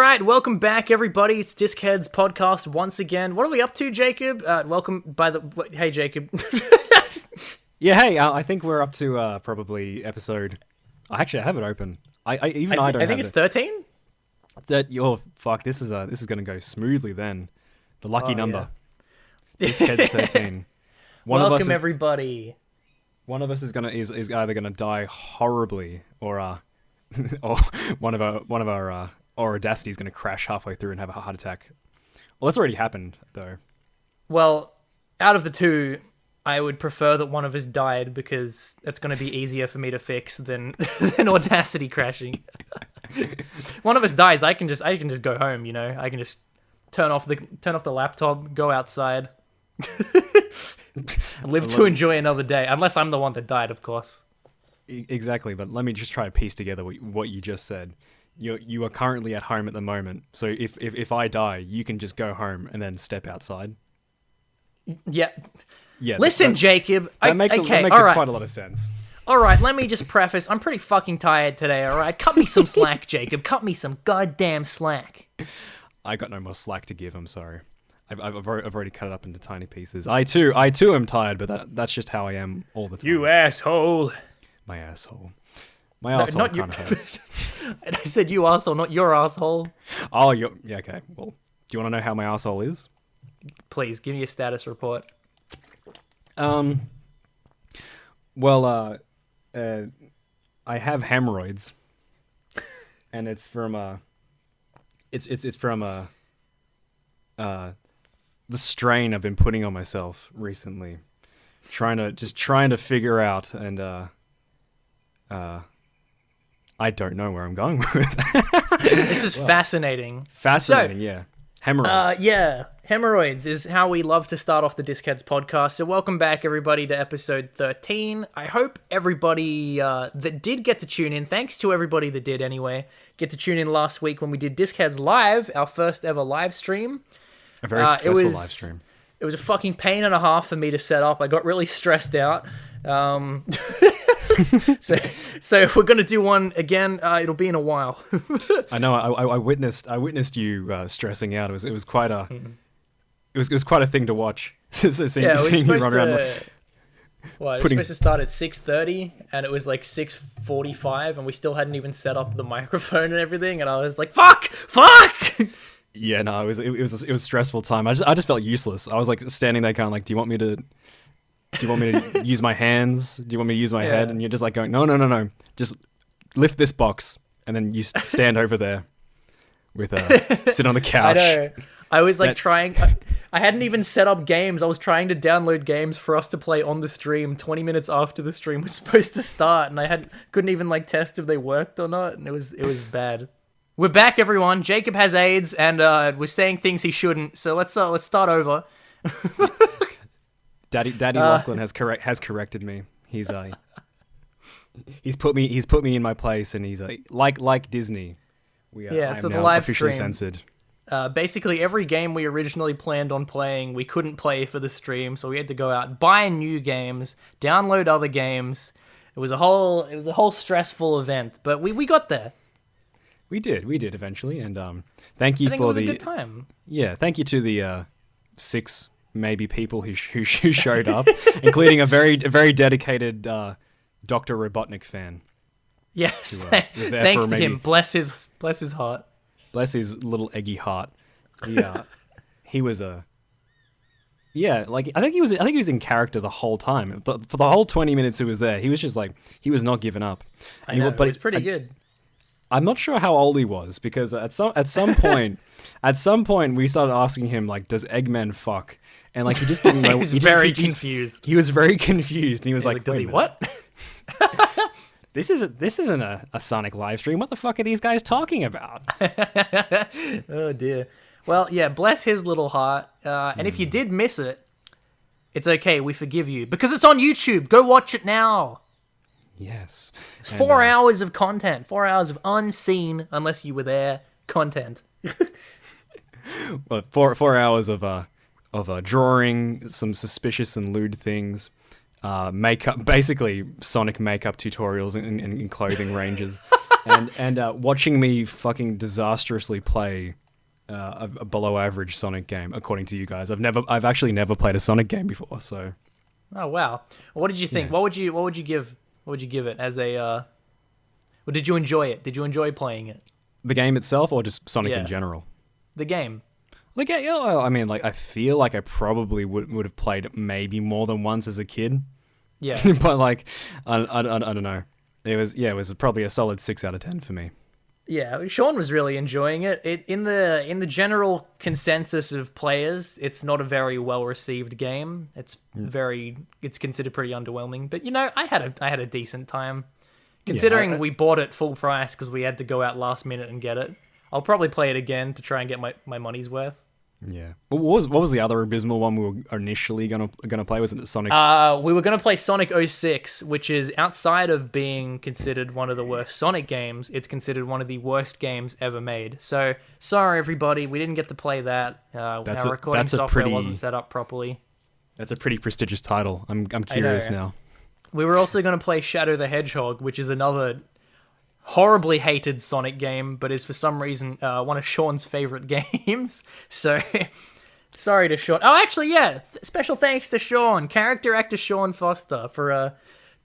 right, welcome back, everybody. It's Discheads podcast once again. What are we up to, Jacob? Hey, Jacob. Yeah, hey, I think we're up to probably episode. I have it open. I don't. I think it's 13. Fuck. This is gonna go smoothly then. The lucky number. Yeah. Discheads 13. Welcome, everybody. One of us is either gonna die horribly, or one of our Audacity is gonna crash halfway through and have a heart attack. Well, that's already happened though. Well, out of the two, I would prefer that one of us died because it's going to be easier for me to fix than Audacity crashing. One of us dies, I can just go home. You know, I can just turn off the laptop, go outside, and live to enjoy another day. Unless I'm the one that died, of course. Exactly, but let me just try to piece together what you just said. You are currently at home at the moment, so if I die, you can just go home and then step outside. Yeah. Yeah. Listen, Jacob. That makes quite a lot of sense. All right, let me just preface. I'm pretty fucking tired today, all right? Cut me some slack, Jacob. Cut me some goddamn slack. I got no more slack to give, I'm sorry. I've already cut it up into tiny pieces. I too am tired, but that's just how I am all the time. You asshole. My asshole. My asshole kind of hurts. And I said you asshole, not your asshole. Oh, yeah, okay. Well, do you want to know how my asshole is? Please, give me a status report. Well, I have hemorrhoids, and it's from the strain I've been putting on myself recently, trying to figure out, and I don't know where I'm going with that. This is fascinating. Fascinating, yeah. Hemorrhoids. Hemorrhoids is how we love to start off the Discheads podcast. So welcome back, everybody, to episode 13. I hope everybody that did get to tune in, thanks to everybody that did anyway, get to tune in last week when we did Discheads Live, our first ever live stream. A very successful live stream. It was a fucking pain and a half for me to set up. I got really stressed out. So if we're gonna do one again, it'll be in a while. I know. I witnessed you stressing out. It was quite a it was quite a thing to watch. seeing you run around. It was supposed to start at 6:30, and it was like 6:45, and we still hadn't even set up the microphone and everything. And I was like, "Fuck!" Yeah, no, it was a stressful time. I just felt useless. I was like standing there, kind of like, "Do you want me to use my hands? Do you want me to use my head?" And you're just like going, no. Just lift this box, and then you stand over there with sit on the couch. I know. I was like trying. I hadn't even set up games. I was trying to download games for us to play on the stream 20 minutes after the stream was supposed to start, and I couldn't even like test if they worked or not, and it was bad. We're back, everyone. Jacob has AIDS and was saying things he shouldn't. So let's start over. Daddy Lachlan has corrected me. He's put me in my place, and he's like Disney. So the live officially stream censored. Basically, every game we originally planned on playing, we couldn't play for the stream, so we had to go out and buy new games, download other games. It was a whole stressful event, but we got there. We did eventually, and thank you I think for it was a good time. Yeah, thank you to the 6 maybe people who showed up, including a very dedicated Dr. Robotnik fan. Yes, who, thanks to him. Bless his heart. Bless his little eggy heart. He was I think he was in character the whole time. But for the whole 20 minutes he was there, he was just like, he was not giving up. I know, but it's pretty good. I'm not sure how old he was, because at some point we started asking him, like, does Eggman fuck? And like, he just didn't know. He was very confused. He was very confused, and he was like, does he what? This isn't a Sonic live stream. What the fuck are these guys talking about? Oh dear. Well, yeah, bless his little heart. And if you did miss it, it's okay. We forgive you, because it's on YouTube. Go watch it now. Yes. It's 4 hours of content. 4 hours of unseen, unless you were there, content. Well, 4 hours of drawing, some suspicious and lewd things, makeup, basically Sonic makeup tutorials and clothing ranges, and watching me fucking disastrously play a below average Sonic game, according to you guys. I've actually never played a Sonic game before, so. Oh wow! What did you think? Yeah. What would you give it as a? Well, did you enjoy it? Did you enjoy playing it? The game itself, or just Sonic Yeah. in general? The game. The game. Yeah, well, I mean, like, I feel like I probably would have played it maybe more than once as a kid. Yeah. But like, I don't know. It was probably a solid 6 out of 10 for me. Yeah, Sean was really enjoying it. In the general consensus of players, it's not a very well received game. It's considered pretty underwhelming. But I had a decent time, considering we bought it full price because we had to go out last minute and get it. I'll probably play it again to try and get my money's worth. Yeah. What was the other abysmal one we were initially gonna play? Was it Sonic? We were gonna play Sonic 06, which is outside of being considered one of the worst Sonic games. It's considered one of the worst games ever made. So sorry everybody, we didn't get to play that. Our recording software wasn't set up properly. That's a pretty prestigious title. I'm curious now. We were also gonna play Shadow the Hedgehog, which is another horribly hated Sonic game, but is for some reason one of Sean's favorite games. So, sorry to Sean. Oh, actually, yeah. Special thanks to Sean, character actor Sean Foster, for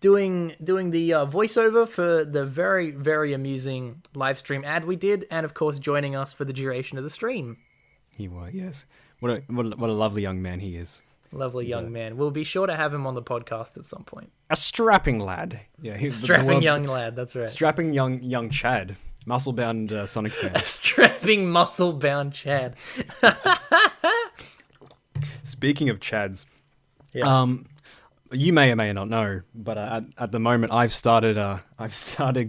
doing the voiceover for the very, very amusing live stream ad we did, and of course joining us for the duration of the stream. He was, yes. What a lovely young man he is. Lovely young man. We'll be sure to have him on the podcast at some point. A strapping lad. Yeah, he's strapping young lad. That's right. Strapping young Chad, muscle-bound Sonic fan. A strapping muscle-bound Chad. Speaking of Chads, yes. You may or may not know, but at the moment I've started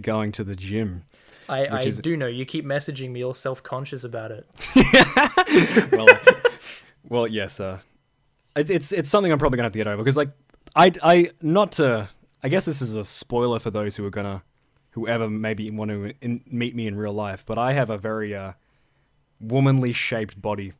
going to the gym. I do know. You keep messaging me all self-conscious about it. Well, yes. It's something I'm probably gonna have to get over because, like, I guess this is a spoiler for those who ever maybe want to meet me in real life, but I have a very womanly shaped body.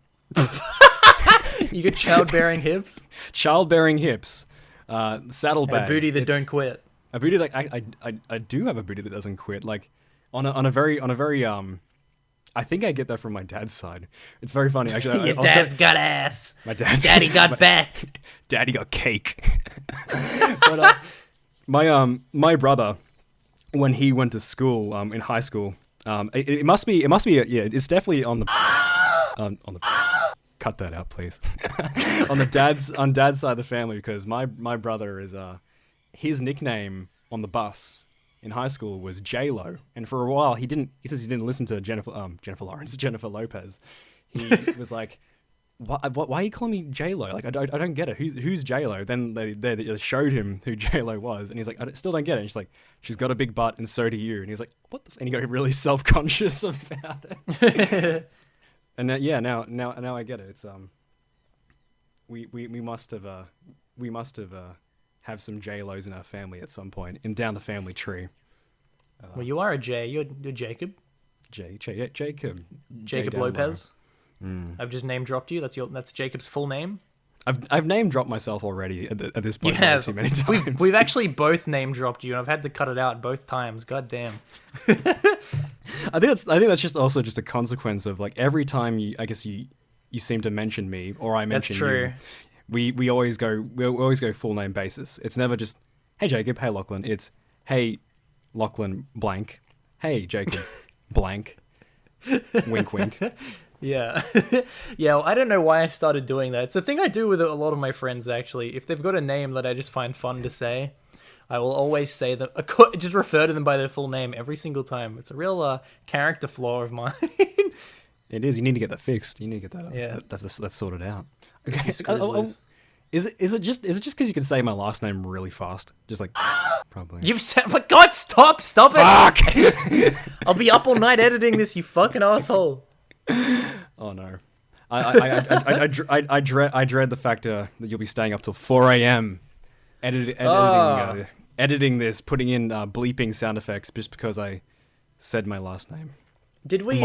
You got childbearing hips. Childbearing hips, saddlebags, and a booty that don't quit. A booty like I do have a booty that doesn't quit. Like on a very I think I get that from my dad's side. It's very funny, actually. Your dad's got ass. My daddy got back. Daddy got cake. But my brother, when he went to school, in high school, it must be it's definitely on the cut that out, please. on dad's side of the family, because my brother is his nickname on the bus in high school was J-Lo, and for a while he says he didn't listen to Jennifer Lopez. He was like, why are you calling me J-Lo? Like, I don't get it. Who's J-Lo? Then they showed him who J-Lo was, and he's like, I still don't get it. And she's like, she's got a big butt, and so do you. And he's like, what the and he got really self-conscious about it. And now I get it. It's we must have some J-Los in our family at some point, and down the family tree. Well, you are a J. You're Jacob. Jacob. Jacob Lopez. I've just name dropped you. That's Jacob's full name. I've name dropped myself already at this point. You have. Too many times. We've actually both name dropped you, and I've had to cut it out both times. God damn. I think that's just also just a consequence of, like, every time you seem to mention me or I mention That's true. you. We always go full name basis. It's never just, hey Jacob, hey Lachlan. It's, hey Lachlan blank, hey Jacob blank, wink wink. Yeah. Yeah, well, I don't know why I started doing that. It's a thing I do with a lot of my friends, actually. If they've got a name that I just find fun to say, I will always say them, just refer to them by their full name every single time. It's a real character flaw of mine. It is. You need to get that fixed. You need to get that. Yeah. That's sorted out. Okay. Is it just because you can say my last name really fast? Just like, probably. You've said, but God, stop it! Fuck! I'll be up all night editing this, you fucking asshole. Oh no. I dread the fact that you'll be staying up till 4 a.m. editing this, putting in bleeping sound effects just because I said my last name. Did we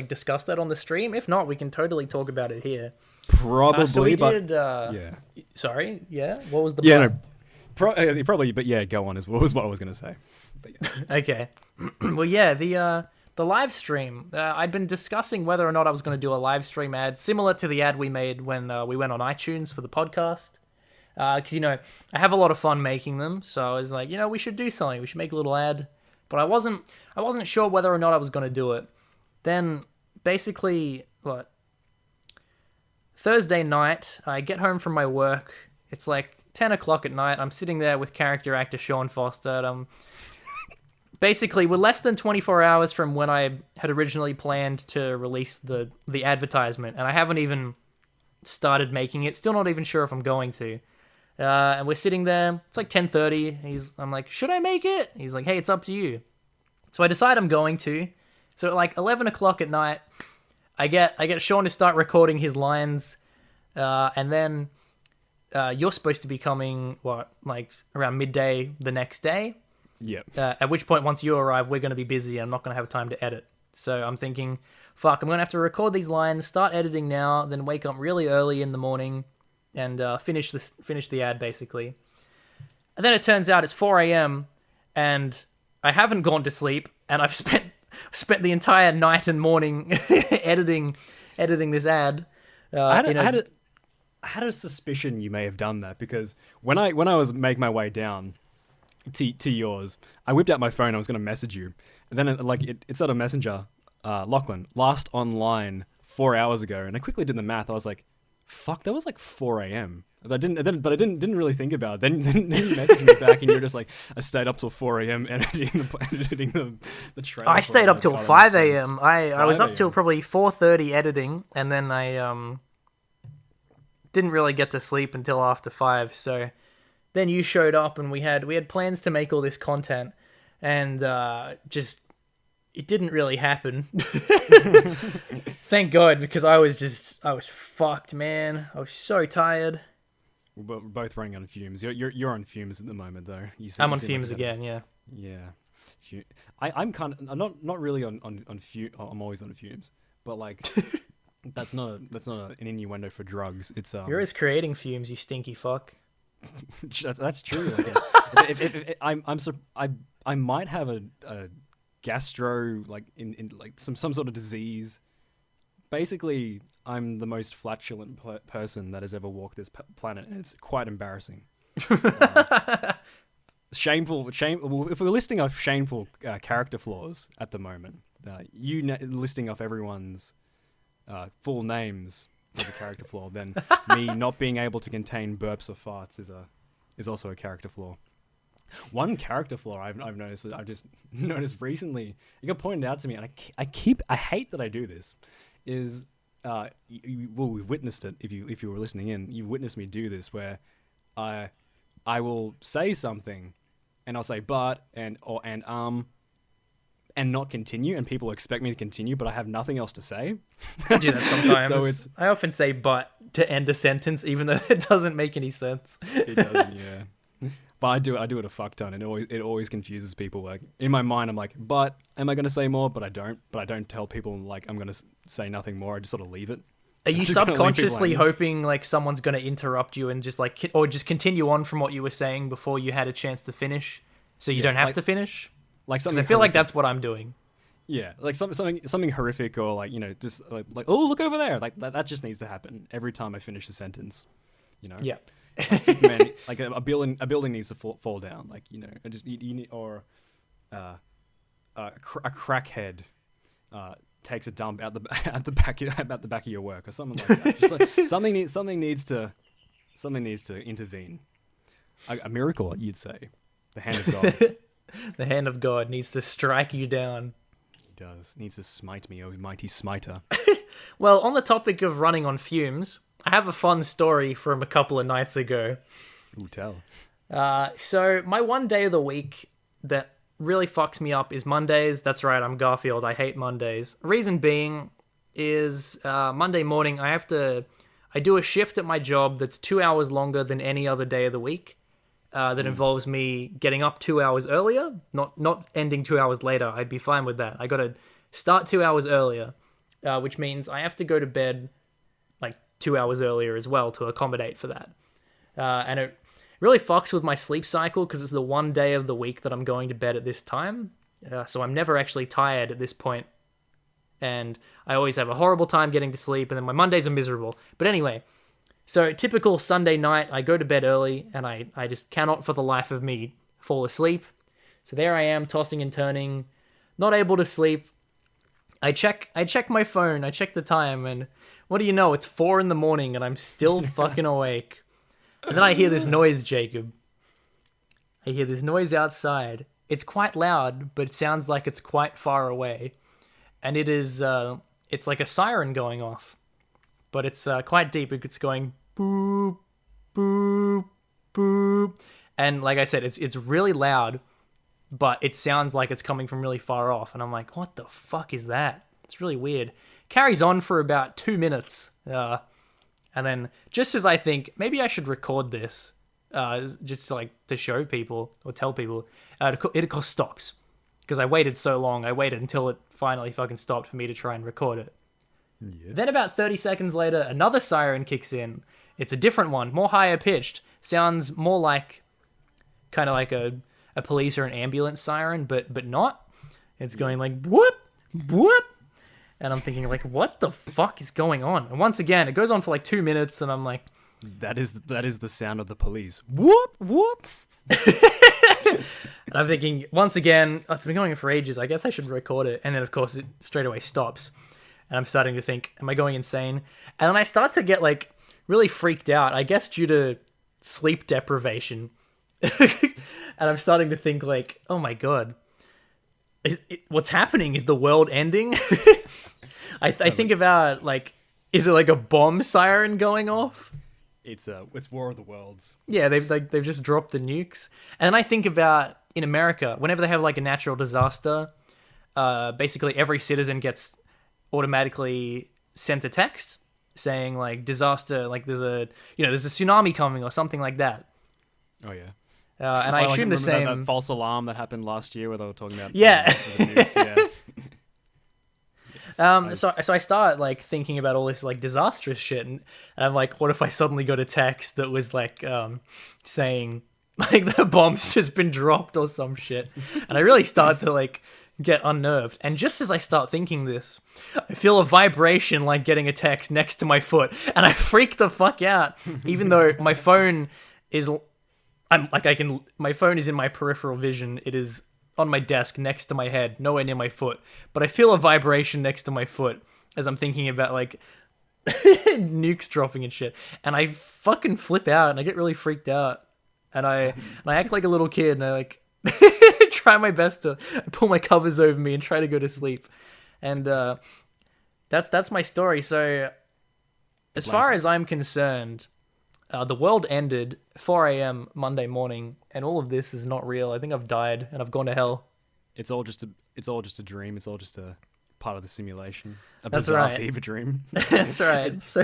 discuss that on the stream? If not, we can totally talk about it here. Probably, so we but did. yeah. Sorry, yeah. What was the? Yeah, no. Probably, but yeah, go on. Was what I was gonna say. But yeah. Okay. Well, yeah, the live stream. I'd been discussing whether or not I was going to do a live stream ad similar to the ad we made when we went on iTunes for the podcast. Because I have a lot of fun making them, so I was like, we should do something. We should make a little ad. But I wasn't sure whether or not I was going to do it. Then basically, Thursday night, I get home from my work. It's like 10 o'clock at night. I'm sitting there with character actor Sean Foster. And basically, we're less than 24 hours from when I had originally planned to release the advertisement, and I haven't even started making it. Still not even sure if I'm going to. And we're sitting there. It's like 10:30. I'm like, should I make it? He's like, hey, it's up to you. So I decide I'm going to. So at like 11 o'clock at night, I get Sean to start recording his lines, and then you're supposed to be coming like around midday the next day. Yep. At which point, once you arrive, we're going to be busy and I'm not going to have time to edit. So I'm thinking, fuck, I'm going to have to record these lines, start editing now, then wake up really early in the morning and finish the ad, basically. And then it turns out it's 4 a.m. and I haven't gone to sleep, and I've spent the entire night and morning editing this ad. I had a suspicion you may have done that, because when I was making my way down to yours, I whipped out my phone. I was going to message you, and then it said on Messenger, Lachlan, last online 4 hours ago, and I quickly did the math. I was like, fuck, that was like 4 a.m. But I didn't really think about it. Then you messaged me back, and you're just like, I stayed up till 4 a.m. editing the trailer. I stayed up till 5 a.m. I was up till probably 4:30 editing, and then I didn't really get to sleep until after 5. So then you showed up, and we had plans to make all this content, and just it didn't really happen. Thank God, because I was fucked, man. I was so tired. We're both running on fumes. You're on fumes at the moment, though. I'm on fumes again. Yeah. Yeah. I'm kind of not really on fumes. I'm always on fumes, but like that's not an innuendo for drugs. It's You're always creating fumes, you stinky fuck. That's true. Like, I might have a gastro, like in like some sort of disease. Basically, I'm the most flatulent person that has ever walked this planet, and it's quite embarrassing. Shameful. If we're listing off shameful character flaws at the moment, listing off everyone's full names as a character flaw, then me not being able to contain burps or farts is also a character flaw. One character flaw I've noticed that I've just noticed recently, it got pointed out to me, and I hate that I do this, is we've witnessed it. If you were listening in, you've witnessed me do this, where I will say something and I'll say but and not continue, and people expect me to continue, but I have nothing else to say. I do that sometimes. I often say but to end a sentence, even though it doesn't make any sense. It doesn't, yeah. But I do it a fuck ton, and it always confuses people. Like, in my mind, I'm like, but am I going to say more? But I don't tell people like I'm going to say nothing more. I just sort of leave it. Are you subconsciously hoping like someone's going to interrupt you and just continue on from what you were saying before you had a chance to finish, so you don't have to finish? Like something. I feel like that's what I'm doing. Yeah, like something horrific, or like, just like oh, look over there. Like that just needs to happen every time I finish a sentence. Yeah. Like Superman, like a building needs to fall down. Like, I just you need, or a crackhead takes a dump at the back of your work, or something like that. Just like something needs to intervene. A miracle, you'd say. The hand of God. The hand of God needs to strike you down. He does. Needs to smite me, oh mighty smiter. Well, on the topic of running on fumes, I have a fun story from a couple of nights ago. Ooh, tell. So my one day of the week that really fucks me up is Mondays. That's right, I'm Garfield. I hate Mondays. Reason being is Monday morning I do a shift at my job that's 2 hours longer than any other day of the week. That involves me getting up 2 hours earlier, not ending 2 hours later. I'd be fine with that. I got to start 2 hours earlier, which means I have to go to bed like 2 hours earlier as well to accommodate for that. And really fucks with my sleep cycle because it's the one day of the week that I'm going to bed at this time. So I'm never actually tired at this point, and I always have a horrible time getting to sleep, and then my Mondays are miserable. But anyway, so typical Sunday night, I go to bed early, and I just cannot for the life of me fall asleep. So there I am, tossing and turning, not able to sleep. I check my phone, I check the time, and what do you know, it's 4 a.m, and I'm still fucking awake. And then I hear this noise, Jacob. I hear this noise outside. It's quite loud, but it sounds like it's quite far away. And it is, it's like a siren going off. But it's quite deep. It's going boop, boop, boop. And like I said, it's really loud, but it sounds like it's coming from really far off. And I'm like, what the fuck is that? It's really weird. Carries on for about 2 minutes. And then just as I think, maybe I should record this, just to show people or tell people, it of course stops. Because I waited so long. I waited until it finally fucking stopped for me to try and record it. Yeah. Then about 30 seconds later, another siren kicks in. It's a different one, more higher pitched. Sounds more like kind of like a police or an ambulance siren, but not. It's going like whoop, whoop. And I'm thinking like, what the fuck is going on? And once again, it goes on for like 2 minutes, and I'm like, that is the sound of the police. Whoop, whoop. And I'm thinking, once again, it's been going on for ages. I guess I should record it. And then, of course, it straight away stops. And I'm starting to think, am I going insane? And then I start to get, like, really freaked out, I guess due to sleep deprivation. And I'm starting to think, like, oh my god. What's happening? Is the world ending? I think about, like, is it like a bomb siren going off? It's War of the Worlds. Yeah, they've just dropped the nukes. And I think about in America, whenever they have like a natural disaster, basically every citizen gets automatically sent a text saying like disaster, like there's a tsunami coming or something like that. Oh yeah. And I assume the same. That false alarm that happened last year where they were talking about yeah. The nukes, yeah. So I start like thinking about all this like disastrous shit, and I'm like, what if I suddenly got a text that was like saying like the bomb's just been dropped or some shit, and I really start to like get unnerved. And just as I start thinking this, I feel a vibration like getting a text next to my foot, and I freak the fuck out, even though my phone is, my phone is in my peripheral vision. It is on my desk next to my head, nowhere near my foot. But I feel a vibration next to my foot as I'm thinking about like nukes dropping and shit. And I fucking flip out and I get really freaked out. And I act like a little kid, and I like try my best to pull my covers over me and try to go to sleep. And that's my story. So as far as I'm concerned, the world ended 4 a.m. Monday morning, and all of this is not real. I think I've died and I've gone to hell. It's all just a dream. It's all just a part of the simulation. That's bizarre right. fever dream. That's right. So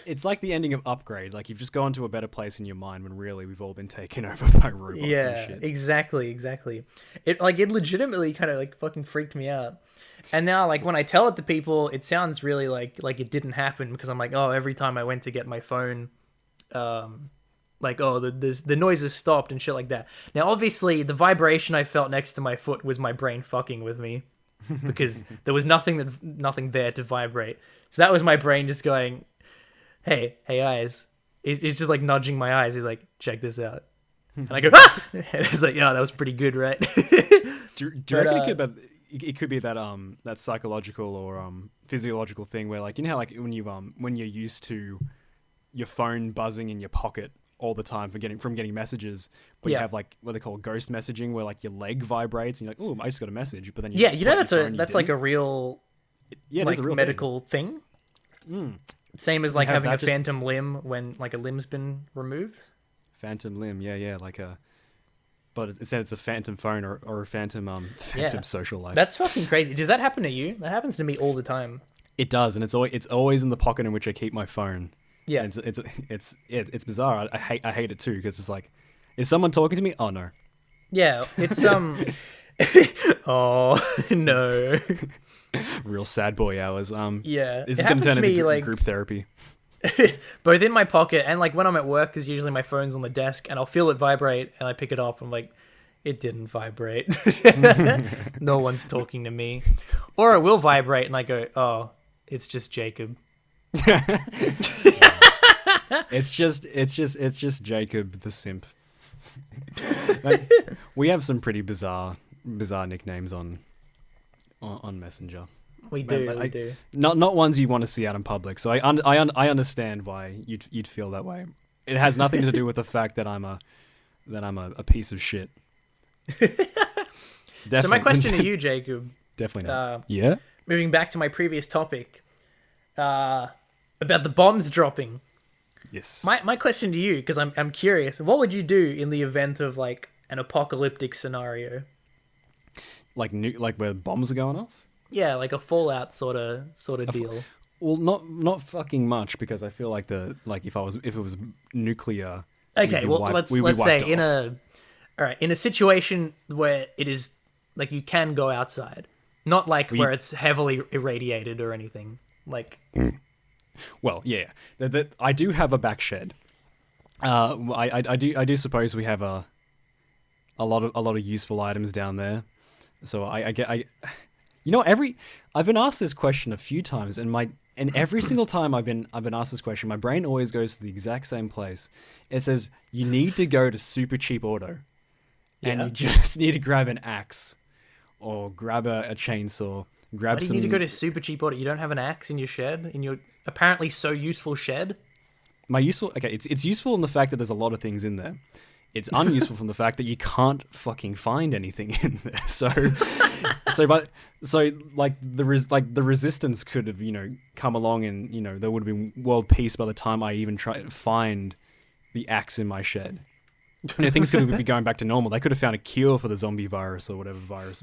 it's like the ending of Upgrade. Like you've just gone to a better place in your mind when really we've all been taken over by robots and shit. Exactly. It legitimately kind of like fucking freaked me out. And now like when I tell it to people, it sounds really like it didn't happen, because I'm like, oh, every time I went to get my phone, like, oh, the noises stopped and shit like that. Now, obviously, the vibration I felt next to my foot was my brain fucking with me, because there was nothing there to vibrate. So that was my brain just going, hey eyes. He's just like nudging my eyes. He's like, check this out. And I go, ah! And it's like, yeah, that was pretty good, right? Do you reckon it could be that psychological or physiological thing where, like, you know how like when you're used to your phone buzzing in your pocket all the time from getting messages, but you have like what they call ghost messaging, where like your leg vibrates and you're like, oh, I just got a message, but then that's like a real a real medical thing. Same as like having a phantom limb when like a limb's been removed. Phantom limb, but it's a phantom phone or a phantom social life. That's fucking crazy. Does that happen to you? That happens to me all the time. It does, and it's always in the pocket in which I keep my phone. Yeah, and it's bizarre. I hate it too, because it's like, is someone talking to me? Oh no. Yeah, it's oh no. Real sad boy hours. Yeah, this is gonna turn into group therapy. both in my pocket and like when I'm at work, because usually my phone's on the desk, and I'll feel it vibrate, and I pick it up. I'm like, it didn't vibrate. No one's talking to me, or it will vibrate, and I go, oh, it's just Jacob. It's just Jacob the simp. Like, we have some pretty bizarre nicknames on Messenger. We do. Not ones you want to see out in public. So I understand why you'd feel that way. It has nothing to do with the fact that I'm a piece of shit. So my question to you, Jacob. Definitely not. Yeah. Moving back to my previous topic, about the bombs dropping. Yes. My question to you, because I'm curious, what would you do in the event of like an apocalyptic scenario? Like where bombs are going off? Yeah, like a Fallout sort of deal. Well, not fucking much, because I feel like if it was nuclear. Okay, well let's say in a situation where it is like you can go outside, not like where it's heavily irradiated or anything. Like, well, yeah, I do have a back shed. I do suppose we have a lot of useful items down there. So I've been asked this question a few times, and every single time I've been asked this question, my brain always goes to the exact same place. It says you need to go to Super Cheap Auto, and you just need to grab an axe, or grab a chainsaw. Why do you need to go to Super Cheap Auto? You don't have an axe in your shed, in your apparently so useful shed? It's useful in the fact that there's a lot of things in there. It's unuseful from the fact that you can't fucking find anything in there. So the resistance could have, come along, and there would have been world peace by the time I even try to find the axe in my shed. Things could be going back to normal. They could have found a cure for the zombie virus or whatever virus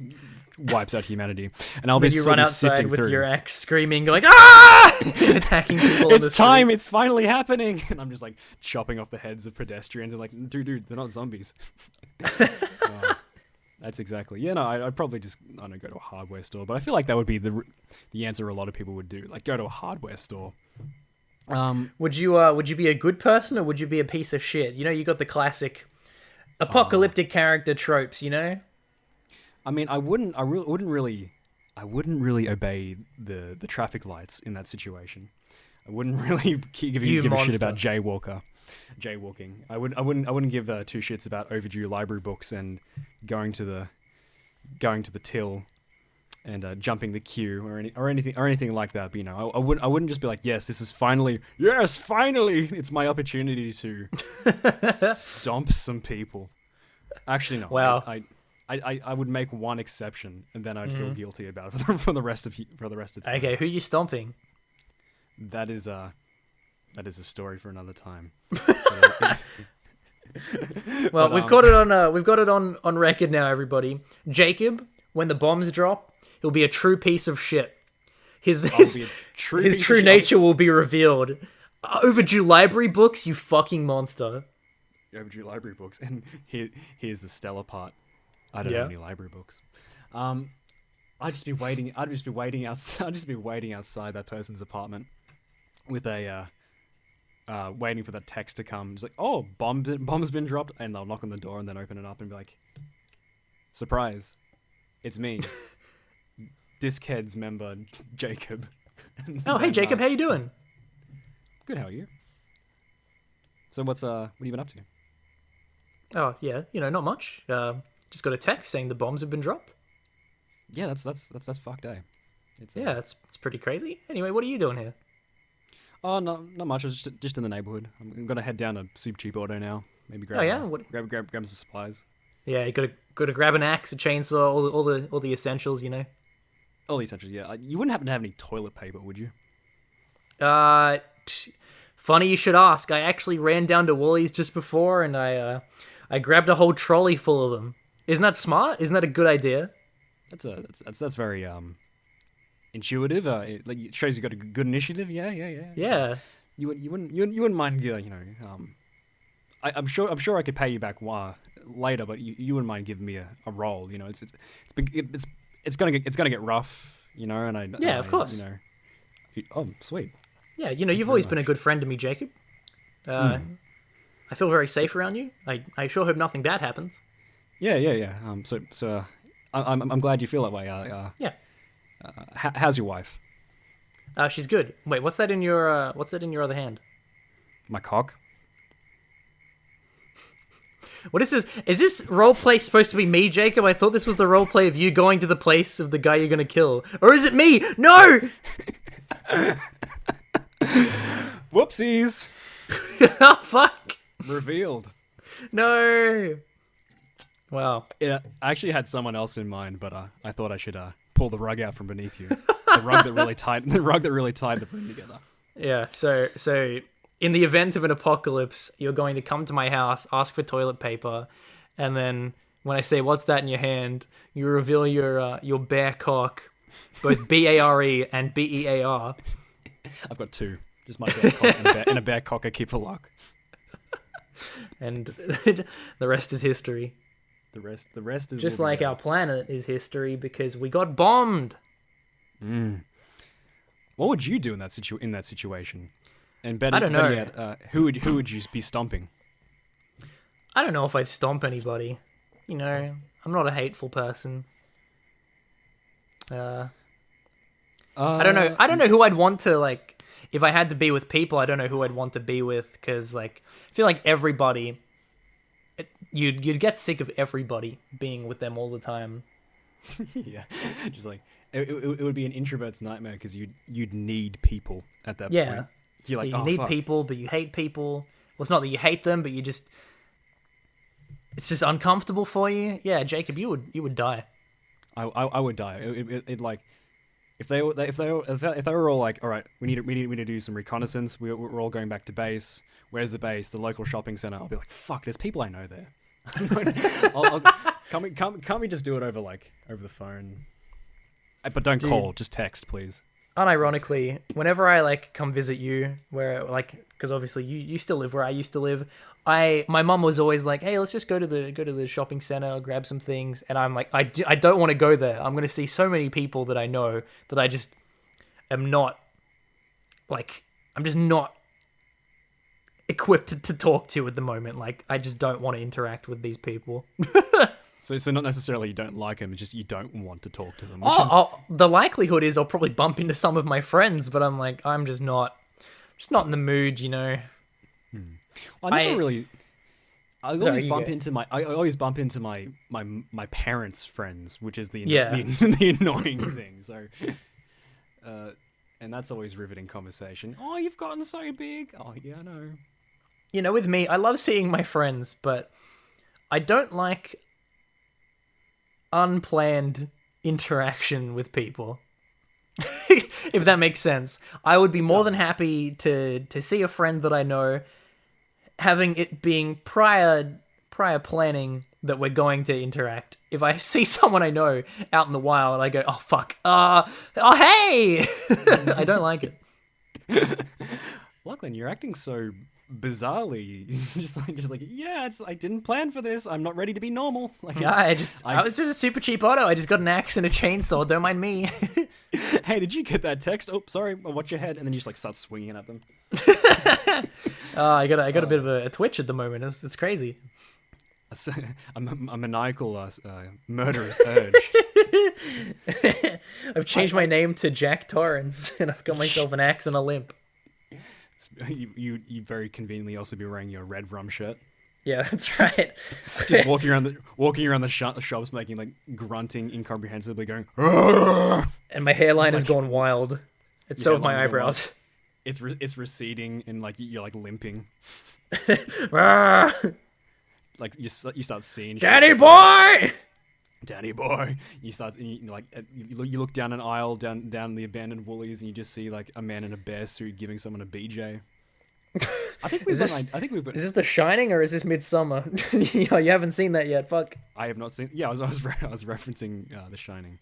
wipes out humanity. And I'll be you run outside sifting with through. your axe, screaming, going ah, attacking people. It's time. It's finally happening. And I'm just like chopping off the heads of pedestrians and like, dude, they're not zombies. That's exactly. Yeah, no, I'd probably just go to a hardware store. But I feel like that would be the answer a lot of people would do. Like, go to a hardware store. Would you be a good person, or would you be a piece of shit? You got the classic apocalyptic character tropes. I mean, I wouldn't really obey the traffic lights in that situation. I wouldn't really give a shit about jaywalking. I wouldn't give two shits about overdue library books and going to the till and jumping the queue or anything like that. But I wouldn't just be like, yes, finally, it's my opportunity to stomp some people. Actually, no. Wow. I would make one exception, and then I'd feel guilty about it for the rest of time. Okay, who are you stomping? That is a story for another time. Well, we've got it on record now, everybody. Jacob, when the bombs drop, he'll be a true piece of shit. His true nature will be revealed. Overdue library books, you fucking monster. Overdue library books, and here's the stellar part. I don't have any library books. I'd just be waiting outside that person's apartment with a waiting for that text to come. It's like, oh, bomb's been dropped, and they'll knock on the door and then open it up and be like, surprise, it's me, Diskheads member Jacob. Oh, hey Jacob, how you doing? Good, how are you? So what have you been up to? Oh yeah, not much. Just got a text saying the bombs have been dropped. Yeah, that's fucked, eh? It's pretty crazy. Anyway, what are you doing here? Oh, not much. I was just in the neighborhood. I'm gonna head down to Super Cheap Auto now. Maybe grab grab some supplies. Yeah, you gotta grab an axe, a chainsaw, all the essentials, All the essentials, yeah. You wouldn't happen to have any toilet paper, would you? Funny you should ask. I actually ran down to Woolies just before, and I grabbed a whole trolley full of them. Isn't that smart? Isn't that a good idea? That's very intuitive. It shows you got a good initiative. Yeah. You wouldn't mind, I'm sure I could pay you back later, but you wouldn't mind giving me a role. It's gonna get rough, and of course. Oh, sweet. Yeah, you know, you've very always been a much. good friend to me, Jacob. I feel very safe around you. I sure hope nothing bad happens. Yeah. I'm glad you feel that way. Yeah. How's your wife? She's good. Wait, what's that in your other hand? My cock. What is this? Is this roleplay supposed to be me, Jacob? I thought this was the roleplay of you going to the place of the guy you're gonna kill. Or is it me? No! Whoopsies. Oh, fuck. Revealed. No. Wow. Yeah, I actually had someone else in mind, but I thought I should pull the rug out from beneath you. The rug that really tied the room together. Yeah, so in the event of an apocalypse, you're going to come to my house, ask for toilet paper, and then when I say, "What's that in your hand?" you reveal your bear cock, both BARE and BEAR. I've got two. Just my bear cock and a bear cock I keep for luck. And the rest is history. The rest is Just like our planet is history because we got bombed. What would you do in that situation? And I don't know. Yet, who would you be stomping? I don't know if I'd stomp anybody. You know, I'm not a hateful person. I don't know. I don't know who I'd want to, like, if I had to be with people, I don't know who I'd want to be with, because, like, I feel like everybody, you'd get sick of everybody being with them all the time. Yeah, just like it would be an introvert's nightmare because you'd need people at that point. You're like, you need people, but you hate people. Well, it's not that you hate them, but it's just uncomfortable for you. Yeah, Jacob, you would die. I would die. It like if they were all like, all right, we need to do some reconnaissance. We're all going back to base. Where's the base? The local shopping center. I'll be like, fuck, there's people I know there. Can't we just do it over the phone? But don't call, just text, please. Unironically, whenever I like come visit you, where like, because obviously you still live where I used to live, my mum was always like, hey, let's just go to the shopping center, grab some things, and I'm like, I don't want to go there. I'm gonna see so many people that I know that I just am not, like, I'm just not equipped to talk to at the moment. Like, I just don't want to interact with these people. So not necessarily you don't like them, it's just you don't want to talk to them. The likelihood is I'll probably bump into some of my friends, but I'm like, I'm just not in the mood, you know. I always bump into my parents' friends, which is the annoying thing. So, and that's always riveting conversation. Oh, you've gotten so big. Oh, yeah, I know. You know, with me, I love seeing my friends, but I don't like unplanned interaction with people. If that makes sense. I would be more than happy to see a friend that I know, having it being prior planning that we're going to interact. If I see someone I know out in the wild, I go, oh fuck, hey! I don't like it. Lachlan, you're acting so bizarrely. just like yeah, I didn't plan for this. I'm not ready to be normal. Like, I was just a super cheap auto. I just got an axe and a chainsaw. Don't mind me. Hey, did you get that text? Oh, sorry. I'll watch your head, and then you just like start swinging at them. I got a bit of a twitch at the moment. It's crazy. A maniacal, murderous urge. I've changed my name to Jack Torrance, and I've got myself an axe and a limp. You very conveniently also be wearing your red rum shirt. Yeah, that's right. Just walking around the shops, making like grunting incomprehensibly, going. Argh! And my hairline has gone wild. It's so have my eyebrows. It's receding, and like you're like limping. Like you start seeing. Daddy boy. You look down an aisle down the abandoned Woolies, and you just see like a man in a bear suit giving someone a BJ. Is this The Shining or is this Midsummer? You haven't seen that yet. Fuck. I have not seen. Yeah, I was referencing The Shining.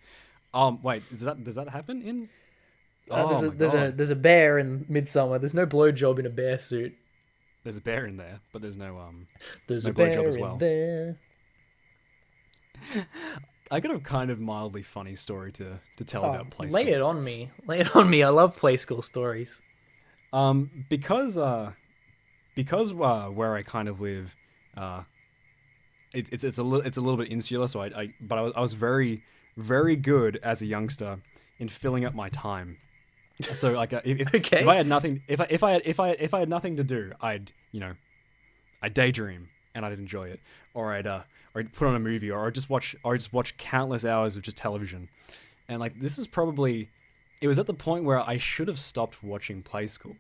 Wait, does that happen in? There's a bear in Midsummer. There's no blowjob in a bear suit. There's a bear in there, but there's no There's no a bear blowjob as well. in there. I got a kind of mildly funny story to tell about play school. Lay it on me. I love play school stories. Because where I kind of live, it's a little bit insular. So I was very very good as a youngster in filling up my time. So like Okay. if I had nothing if I had nothing to do, I'd daydream and I'd enjoy it, or I'd put on a movie, or I'd just watch countless hours of just television. And like this is probably, it was at the point where I should have stopped watching Play School.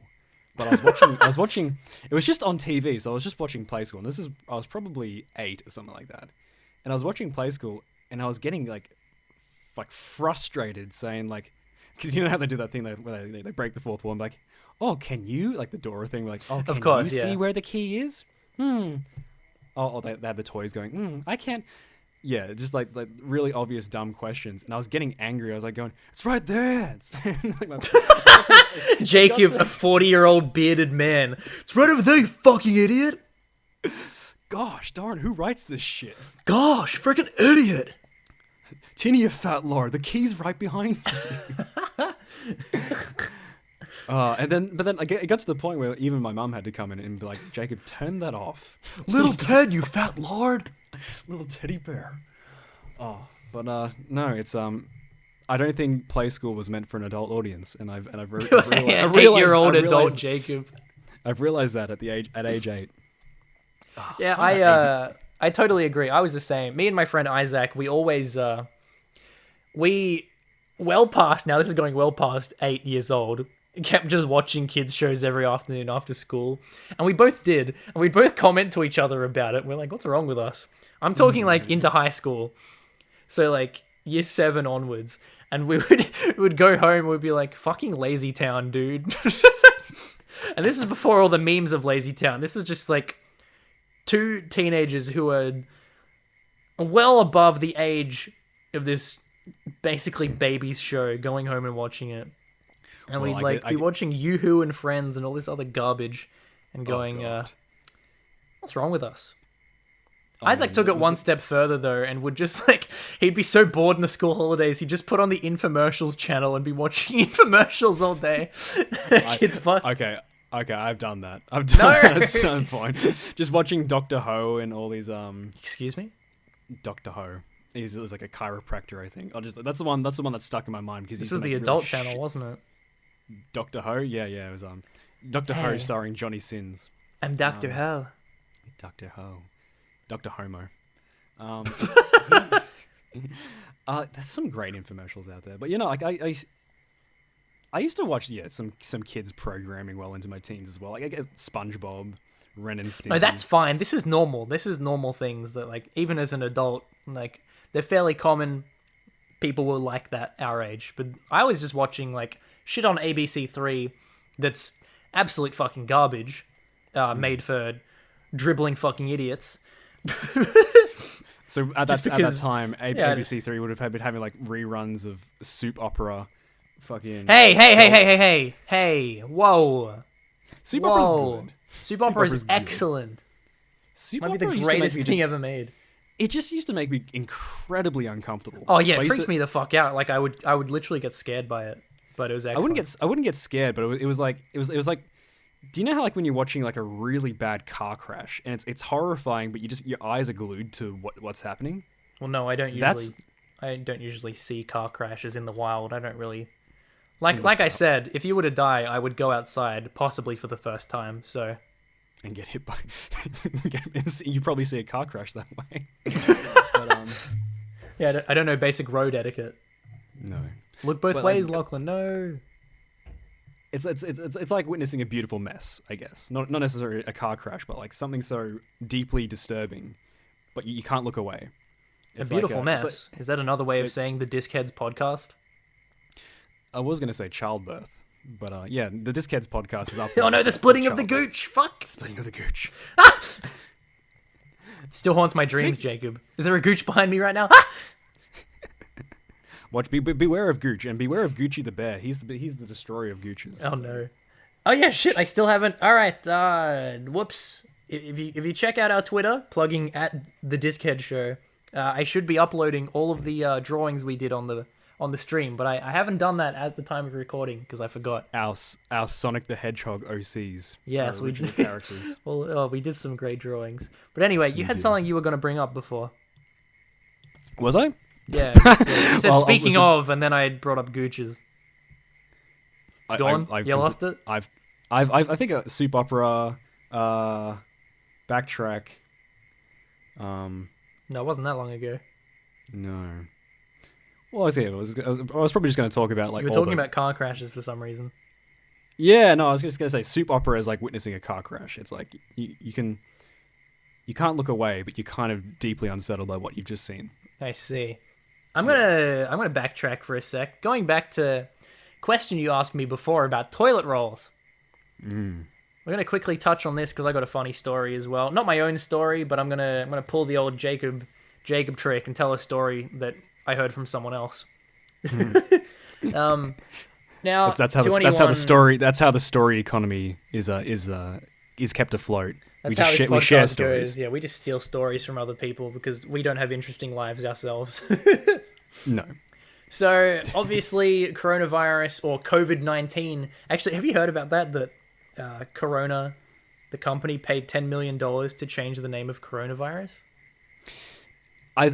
But I was watching, it was just on TV, so I was just watching Play School. And I was probably 8 or something like that. And I was watching Play School and I was getting like frustrated, saying like, because you know how they do that thing where they break the fourth wall and be like, oh, can you, like the Dora thing, like, oh, can Of course, you yeah. see where the key is? Oh, they had the toys going, I can't. Yeah, just like really obvious dumb questions. And I was getting angry. I was like going, it's right there. Jacob, a 40-year-old bearded man. It's right over there, you fucking idiot. Gosh darn, who writes this shit? Gosh, freaking idiot. Tinny, you fat lord, the key's right behind you. But then it got to the point where even my mum had to come in and be like, Jacob, turn that off. Little Ted, you fat lord. Little teddy bear. Oh, but no, it's I don't think Play School was meant for an adult audience, and I've realized 8-year-old adult Jacob. I've realized that at age 8. Oh, Yeah, I totally agree. I was the same. Me and my friend Isaac, we always well past, now this is going well past 8 years old, kept just watching kids shows every afternoon after school, and we both did, and we'd both comment to each other about it. We're like, what's wrong with us? I'm talking like into high school, so like year 7 onwards, and we would go home and we'd be like, fucking Lazy Town, dude. And this is before all the memes of Lazy Town. This is just like 2 teenagers who are well above the age of this basically baby's show, going home and watching it. And we'd be watching Yoo-Hoo and Friends and all this other garbage and going, what's wrong with us? Isaac took it one step further though, and would just like, he'd be so bored in the school holidays, he'd just put on the infomercials channel and be watching infomercials all day. Kids fuck. Okay, I've done that. I've done that at some point. Just watching Dr. Ho and all these Excuse me? Dr. Ho. He's like a chiropractor, I think. That's the one that's stuck in my mind because this was the adult channel, wasn't it? Dr. Ho? Yeah, it was Dr. Ho starring Johnny Sins. I'm Dr. Ho. Dr. Ho. Dr. Homo. There's some great infomercials out there. But like I used to watch some kids programming well into my teens as well. Like I get SpongeBob, Ren and Stimpy. No, that's fine. This is normal. This is normal things that like even as an adult, like they're fairly common. People will like that our age. But I was just watching like shit on ABC3 that's absolute fucking garbage, made for dribbling fucking idiots. So at that time, ABC3 would have been having like reruns of soap opera. Fucking Hey! Whoa! Soap opera's good. Soap opera is excellent. Might be the greatest thing ever made. It just used to make me incredibly uncomfortable. Oh yeah, it freaked me the fuck out. Like I would literally get scared by it. But it was excellent. I wouldn't get scared, but it was like. Do you know how like when you're watching like a really bad car crash and it's horrifying, but your eyes are glued to what's happening? Well, no, I don't usually see car crashes in the wild. I don't really like I said, if you were to die, I would go outside, possibly for the first time. So and get hit by. You probably see a car crash that way. But, yeah, I don't know basic road etiquette. No. Look both ways, Lachlan. No. It's like witnessing a beautiful mess, I guess. Not necessarily a car crash, but like something so deeply disturbing, but you can't look away. It's a beautiful mess. Is that another way of saying the Discheads podcast? I was going to say childbirth, but yeah, the Discheads podcast is up. Oh no, the splitting of the gooch. Fuck. Splitting of the gooch. Still haunts my dreams, Jacob. Is there a gooch behind me right now? Watch, beware of Gooch, and beware of Gucci the bear. He's the destroyer of Gooches. Oh no! Oh yeah, shit! I still haven't. All right. Whoops. If you check out our Twitter, plugging at the Dischead Show, I should be uploading all of the drawings we did on on the stream, but I haven't done that at the time of recording because I forgot. Our Sonic the Hedgehog OCs. Yes, our we original did. characters. Well, we did some great drawings. But anyway, you had something you were going to bring up before. Was I? Yeah, you said Well, speaking of, and then I brought up Gooches. It's gone. I've You lost it. I think a soup opera, backtrack. No, it wasn't that long ago. No. Well, I was probably just going to talk about like You were talking about car crashes for some reason. Yeah, no, I was just going to say soup opera is like witnessing a car crash. It's like you can't look away, but you're kind of deeply unsettled by what you've just seen. I see. I'm gonna backtrack for a sec. Going back to question you asked me before about toilet rolls. We're gonna quickly touch on this because I got a funny story as well. Not my own story, but I'm gonna pull the old Jacob trick and tell a story that I heard from someone else. Now that's how the story economy is kept afloat. That's how this podcast goes. Yeah, we just steal stories from other people because we don't have interesting lives ourselves. No. So, obviously, coronavirus or COVID-19... Actually, have you heard about that? That Corona, the company, paid $10 million to change the name of coronavirus? I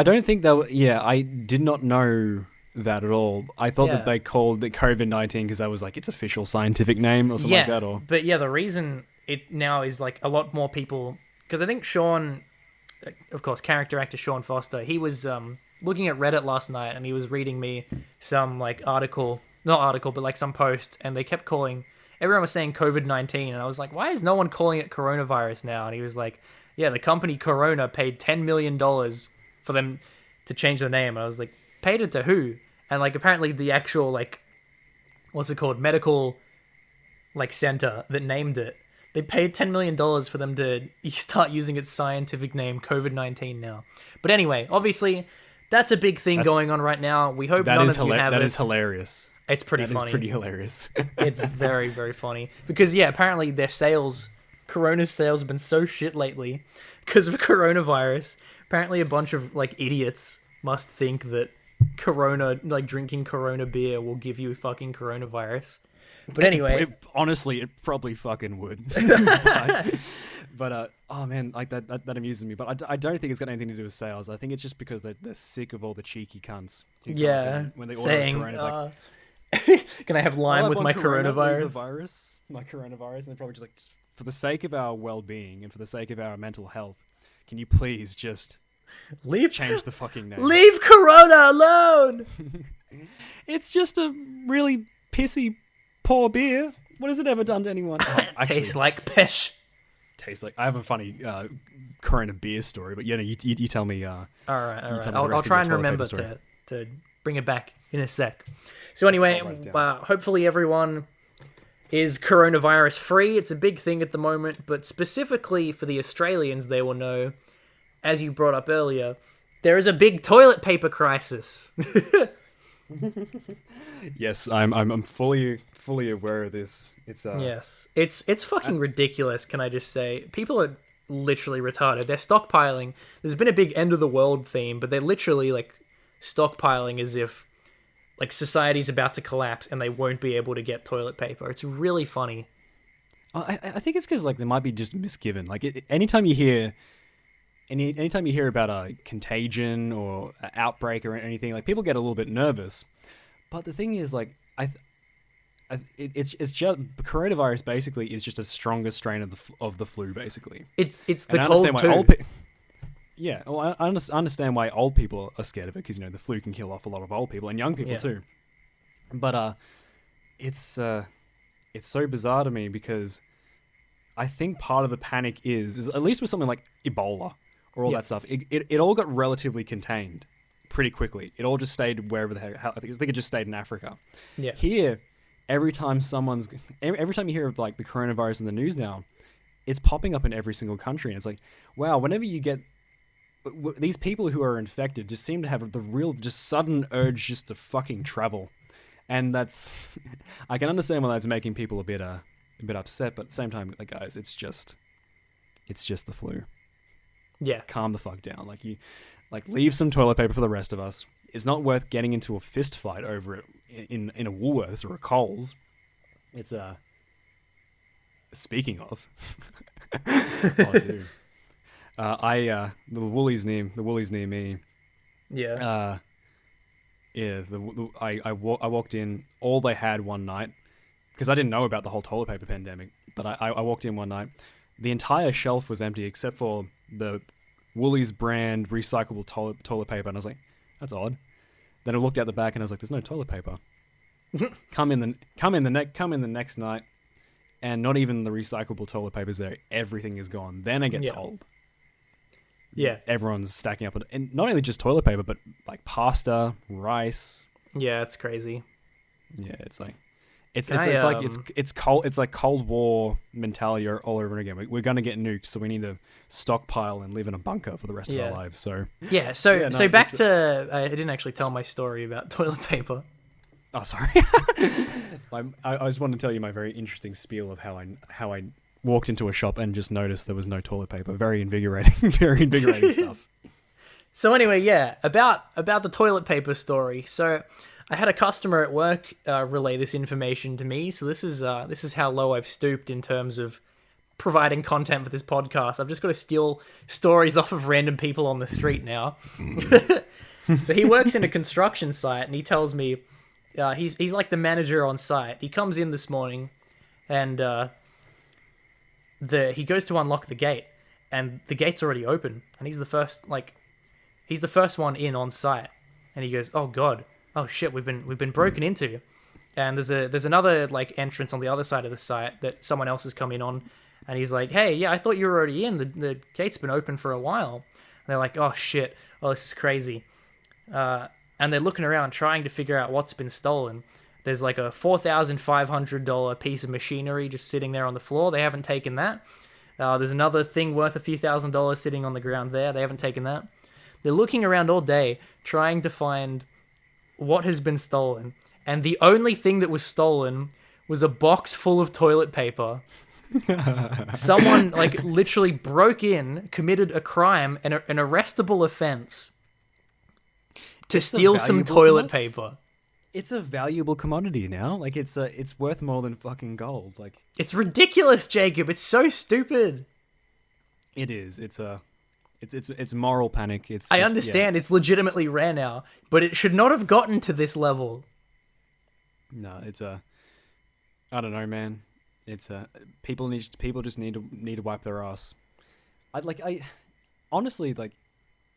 don't think that... Yeah, I did not know that at all. I thought that they called it COVID-19 because that was like its official scientific name or something like that. But yeah, the reason it now is like a lot more people... Because I think Sean... Of course, character actor Sean Foster, he was... looking at Reddit last night and he was reading me some like some post, and they kept calling, everyone was saying COVID-19, and I was like, why is no one calling it coronavirus now? And he was like, yeah, the company Corona paid $10 million for them to change the name. And I was like, paid it to who? And like apparently the actual like, what's it called, medical like center that named it, they paid $10 million for them to start using its scientific name COVID-19 now. But anyway, obviously that's a big thing going on right now. We hope none of you have it. That is hilarious. It's pretty funny. That is pretty hilarious. It's very, very funny. Because, yeah, apparently their sales, Corona's sales have been so shit lately because of coronavirus. Apparently a bunch of, like, idiots must think that Corona, like, drinking Corona beer will give you fucking coronavirus. But anyway... Honestly, it probably fucking would. But oh man, like that amuses me. But I don't think it's got anything to do with sales. I think it's just because they're sick of all the cheeky cunts. When they saying, order Corona, can I have lime with my coronavirus? My coronavirus, and they're probably just like, for the sake of our well-being and for the sake of our mental health, can you please just change the fucking name? Leave Corona alone. It's just a really pissy, poor beer. What has it ever done to anyone? Tastes like piss. I have a funny Corona beer story, but you tell me. All right. I'll try and remember to bring it back in a sec. So anyway, hopefully everyone is coronavirus free. It's a big thing at the moment, but specifically for the Australians, they will know, as you brought up earlier, there is a big toilet paper crisis. Yes, I'm fully aware of this. Yes, it's fucking ridiculous. Can I just say, people are literally retarded. They're stockpiling. There's been a big end of the world theme, but they're literally like stockpiling as if like society's about to collapse and they won't be able to get toilet paper. It's really funny. I think it's because like they might be just misgiven. Like anytime you hear about a contagion or an outbreak or anything, like people get a little bit nervous. But the thing is, like, it's just coronavirus basically is just a stronger strain of the flu. Basically, it's the cold too. Yeah, well, I understand why old people are scared of it because the flu can kill off a lot of old people and young people too. But it's so bizarre to me because I think part of the panic is at least with something like Ebola or all that stuff, it all got relatively contained pretty quickly. It all just stayed wherever the heck. I think it just stayed in Africa. Yeah. Here, every time you hear of like the coronavirus in the news now, it's popping up in every single country, and it's like, wow. Whenever you get these people who are infected, just seem to have the real, just sudden urge just to fucking travel, and that's I can understand why that's making people a bit upset, but at the same time, like guys, it's just the flu. Yeah. Calm the fuck down. Like leave some toilet paper for the rest of us. it's not worth getting into a fist fight over it in a Woolworths or a Coles. It's speaking of, oh dude, the Woolies near me. Yeah. I walked in. All they had one night, because I didn't know about the whole toilet paper pandemic. But I walked in one night. The entire shelf was empty except for the Woolies brand recyclable toilet paper, and I was like, that's odd. Then I looked out the back and I was like, there's no toilet paper. come in the next night, and not even the recyclable toilet paper's there. Everything is gone. Then I get told. Yeah. Everyone's stacking up, and not only just toilet paper, but like pasta, rice. Yeah, it's crazy. Yeah, it's like it's cold. It's like Cold War mentality all over again. We're gonna get nuked, so we need to stockpile and live in a bunker for the rest of our lives. So so back to I didn't actually tell my story about toilet paper. Oh, sorry. I just wanted to tell you my very interesting spiel of how I walked into a shop and just noticed there was no toilet paper. Very invigorating, very invigorating stuff. So anyway, about the toilet paper story. So I had a customer at work relay this information to me. So this is how low I've stooped in terms of providing content for this podcast. I've just got to steal stories off of random people on the street now. So he works in a construction site, and he tells me he's like the manager on site. He comes in this morning, and he goes to unlock the gate, and the gate's already open, and he's the first one in on site, and he goes, "Oh God, oh shit, we've been broken into," and there's another like entrance on the other side of the site that someone else has come in on, and he's like, "Hey, yeah, I thought you were already in. The gate's been open for a while." And they're like, "Oh shit, oh this is crazy," and they're looking around trying to figure out what's been stolen. There's like a $4,500 piece of machinery just sitting there on the floor. They haven't taken that. There's another thing worth a few $1,000s sitting on the ground there. They haven't taken that. They're looking around all day trying to find what has been stolen. And the only thing that was stolen was a box full of toilet paper. Someone like literally broke in, committed a crime, and an arrestable offense to steal some toilet paper. It's a valuable commodity now. Like it's worth more than fucking gold. Like it's ridiculous, Jacob. It's so stupid. It is. It's moral panic. I understand it's legitimately rare now, but it should not have gotten to this level. No, I don't know, man. It's people just need to wipe their ass. I honestly like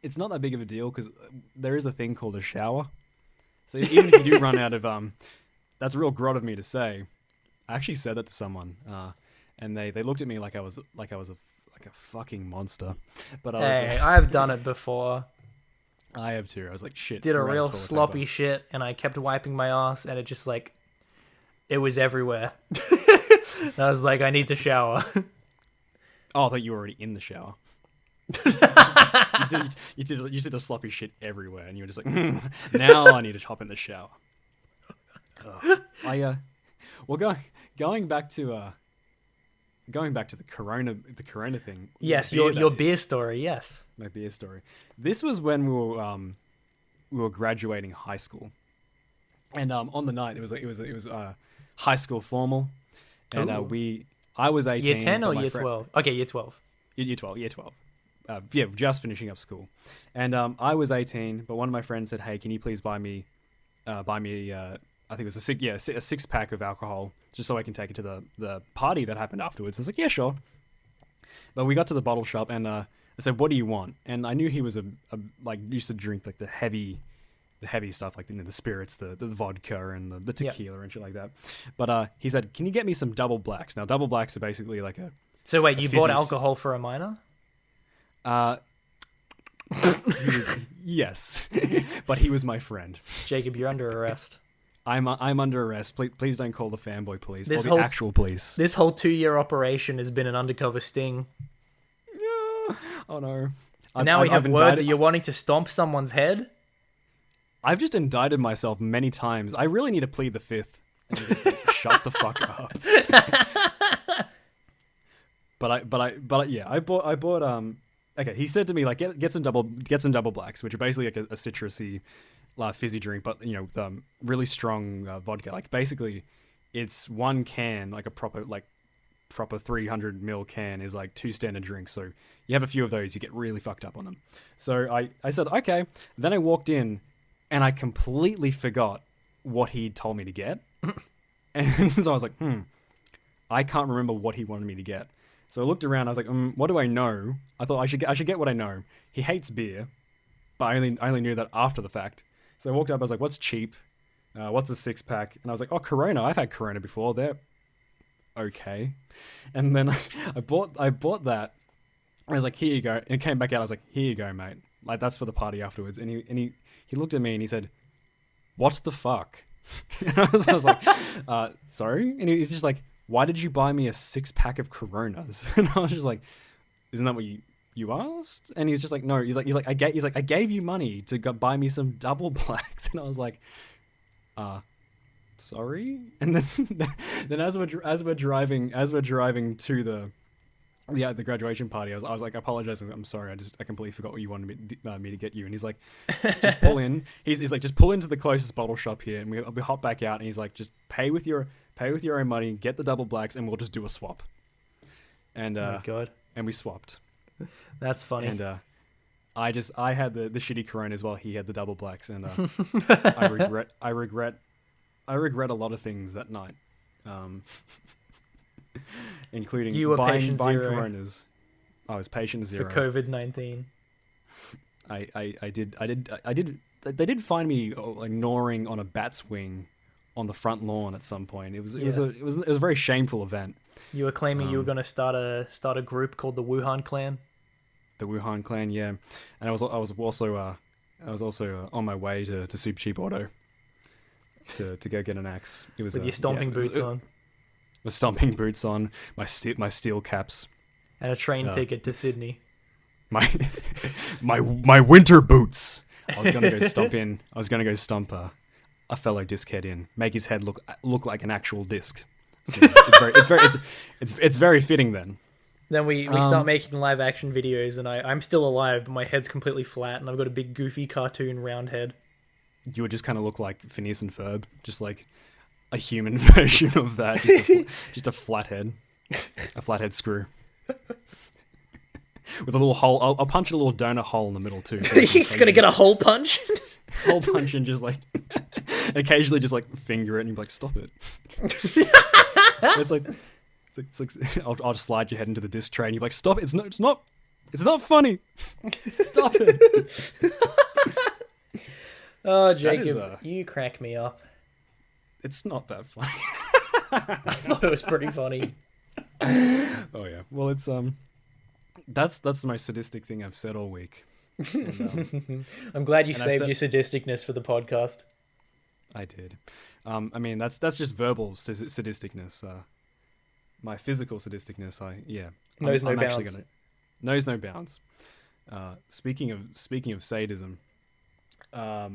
it's not that big of a deal because there is a thing called a shower. So even if you do run out of that's real grot of me to say. I actually said that to someone, and they looked at me like I was a fucking monster. But I was like, I've done it bore. I have too. I was like, shit. Did a real sloppy shit, and I kept wiping my ass, and it just like it was everywhere. And I was like, I need to shower. Oh, I thought you were already in the shower. you did a sloppy shit everywhere, and you were just like, now I need to hop in the shower. Going back to the corona thing. Yes, your beer story. Yes, my beer story. This was when we were graduating high school, and on the night it was high school formal, and I was 18. Year 10 or year 12? Okay, year 12. Year 12. Just finishing up school, and I was 18. But one of my friends said, "Hey, can you please buy me I think it was a 6-pack of alcohol, just so I can take it to the party that happened afterwards." I was like, "Yeah, sure." But we got to the bottle shop, and I said, "What do you want?" And I knew he was like used to drink like the heavy stuff, like the spirits, the vodka and the tequila and shit like that. But he said, "Can you get me some double blacks?" Now, double blacks are basically like a. So wait, you bought alcohol for a minor? Yes, but he was my friend. Jacob, you're under arrest. I'm under arrest. Please don't call the fanboy police or the actual police. This whole 2-year operation has been an undercover sting. Oh no! And now we have word that you're wanting to stomp someone's head. I've just indicted myself many times. I really need to plead the fifth. And just shut the fuck up. I bought. Okay, he said to me like get some double blacks, which are basically like a citrusy fizzy drink, but really strong vodka. Like basically, it's one can, like a proper 300 ml can is like 2 standard drinks. So you have a few of those, you get really fucked up on them. So I said okay. Then I walked in, and I completely forgot what he told me to get, and so I was like, I can't remember what he wanted me to get. So I looked around. I was like, what do I know? I thought I should get what I know. He hates beer, but I only knew that after the fact. So I walked up. I was like, what's cheap? What's a 6-pack? And I was like, oh, Corona. I've had Corona before. They're okay. And then I bought that. I was like, here you go. And it came back out. I was like, here you go, mate. Like, that's for the party afterwards. And he looked at me and he said, what the fuck? And I was like, sorry? And he's just like, why did you buy me a 6-pack of Coronas? And I was just like, isn't that what you asked? And he was just like, no. He's like, I gave you money to go buy me some double blacks. And I was like, sorry. And then as we're driving to the graduation party, I was like apologizing. I'm sorry. I completely forgot what you wanted me to get you. And he's like, just pull in. He's like, just pull into the closest bottle shop here, and we hop back out. And he's like, just pay with your own money, get the double blacks, and we'll just do a swap. And oh my God. And we swapped. That's funny. And I had the shitty Coronas while he had the double blacks, and I regret a lot of things that night, including you were buying zero. Coronas. I was patient zero for COVID-19. I did. They did find me like gnawing on a bat's wing on the front lawn at some point. It was a very shameful event. You were claiming you were going to start a group called the Wuhan Clan. The Wuhan Clan, yeah. And I was also on my way to Super Cheap Auto to go get an axe. It was with your stomping boots on. With stomping boots on, my steel caps, and a train ticket to Sydney. My winter boots. I was gonna go stomp a fellow disc head in, make his head look like an actual disc. So it's very fitting then. Then we start making live action videos, and I'm still alive, but my head's completely flat, and I've got a big goofy cartoon round head. You would just kind of look like Phineas and Ferb, just like a human version of that, just a flathead, a flathead screw. With a little hole. I'll punch a little donut hole in the middle too. So he's gonna get a hole punch. Hole punch and just like occasionally just like finger it and you're like, stop it. it's like I'll just slide your head into the disc tray and you're like, stop it. It's not funny. Stop it. Oh, Jacob, you crack me up. It's not that funny. I thought it was pretty funny. Oh yeah. Well, it's that's the most sadistic thing I've said all week. And, I'm glad you saved your sadisticness for the podcast. I did. I mean, that's just verbal sadisticness. My physical sadisticness, knows no bounds. Knows no bounds. Speaking of sadism, I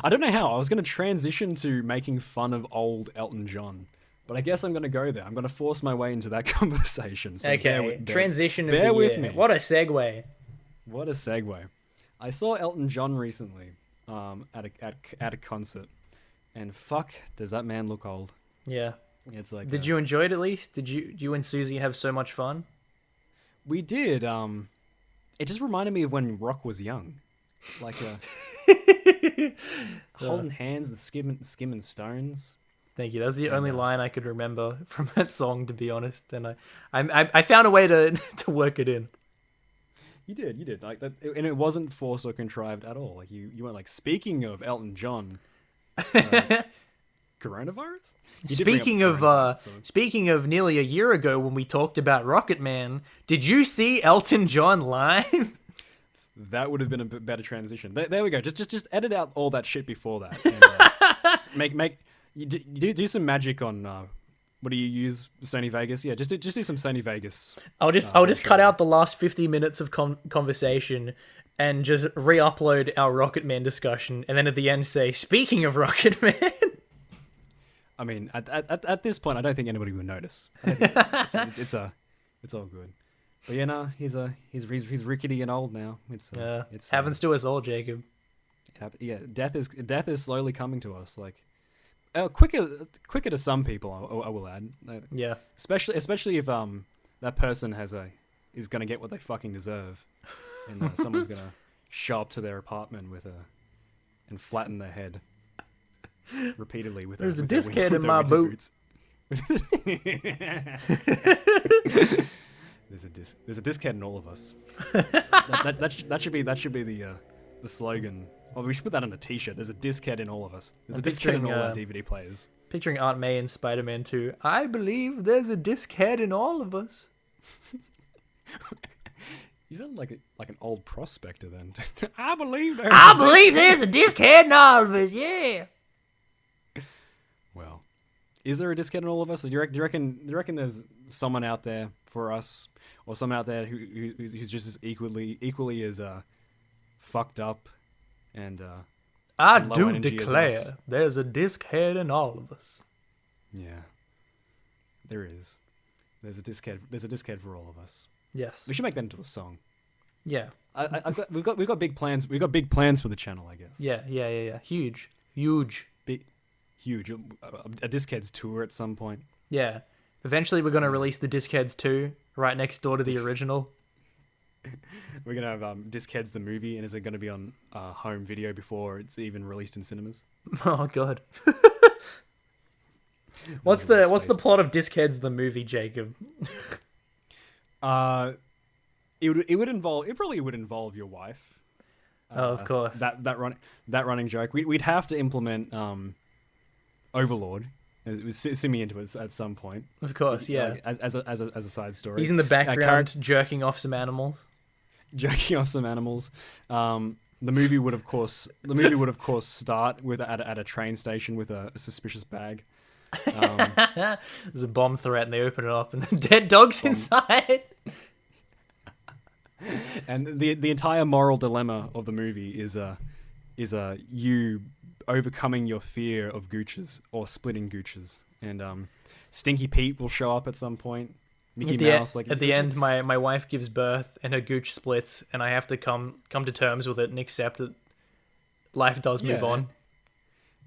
don't know how I was going to transition to making fun of old Elton John. But I guess I'm going to go there. I'm going to force my way into that conversation. So okay, transition of bear the with year. me. What a segue. What a segue. I saw Elton John recently at a concert. And fuck, does that man look old. Yeah. It's like. Did you enjoy it at least? Did you and Susie have so much fun? We did. It just reminded me of when rock was young. Like holding hands and skimming stones. Thank you. That was the only line I could remember from that song, to be honest. And I found a way to work it in. You did like that, and it wasn't forced or contrived at all. Like you weren't like, speaking of Elton John, coronavirus. Speaking of nearly a year ago when we talked about Rocket Man, did you see Elton John live? That would have been a bit better transition. There we go. Just edit out all that shit before that. And, make. You do some magic on what do you use? Sony Vegas? Yeah, just do some Sony Vegas. I'll just cut out the last 50 minutes of conversation and just re-upload our Rocket Man discussion, and then at the end say, "Speaking of Rocket Man." I mean, at this point, I don't think anybody would notice. It's all good. But yeah, no, he's rickety and old now. It's Happens to us all, Jacob. yeah, death is slowly coming to us. Like, quicker to some people. I will add. Yeah. Especially if that person is gonna get what they fucking deserve, and someone's gonna show up to their apartment and flatten their head repeatedly with. There's a disc head in my boot. There's a disc head in all of us. that should be the slogan. Well, we should put that on a T-shirt. There's a disc head in all of us. There's a disc head in all our DVD players. Picturing Aunt May in Spider-Man 2. I believe there's a disc head in all of us. You sound like an old prospector then. I believe there's a disc head in all of us. Yeah. Well, is there a disc head in all of us? Do you reckon there's someone out there for us, or someone out there who's just as equally as fucked up and I do declare there's a disc head in all of us. Yeah, there is. There's a disc head for all of us. Yes. We should make that into a song. Yeah. We've got big plans. We've got big plans for the channel, I guess. Yeah. Huge. Big, huge. A Discheads tour at some point. Yeah. Eventually, we're gonna release the Discheads 2 right next door to the original. We're gonna have Discheads the movie, and is it gonna be on home video before it's even released in cinemas? Oh god. What's the plot of Discheads the movie, Jacob? It probably would involve your wife. Of course. That running joke. We'd have to implement Overlord. It was simi into it at some point. Of course, yeah. As a side story. He's in the background jerking off some animals. Jerking off some animals. The movie would of course start with at a train station with a suspicious bag. There's a bomb threat, and they open it up, and the dead dog's inside. And the entire moral dilemma of the movie is you overcoming your fear of gooches or splitting gooches, and Stinky Pete will show up at some point. Mickey Mouse, at the end, my wife gives birth and her gooch splits, and I have to come to terms with it and accept that life does move on.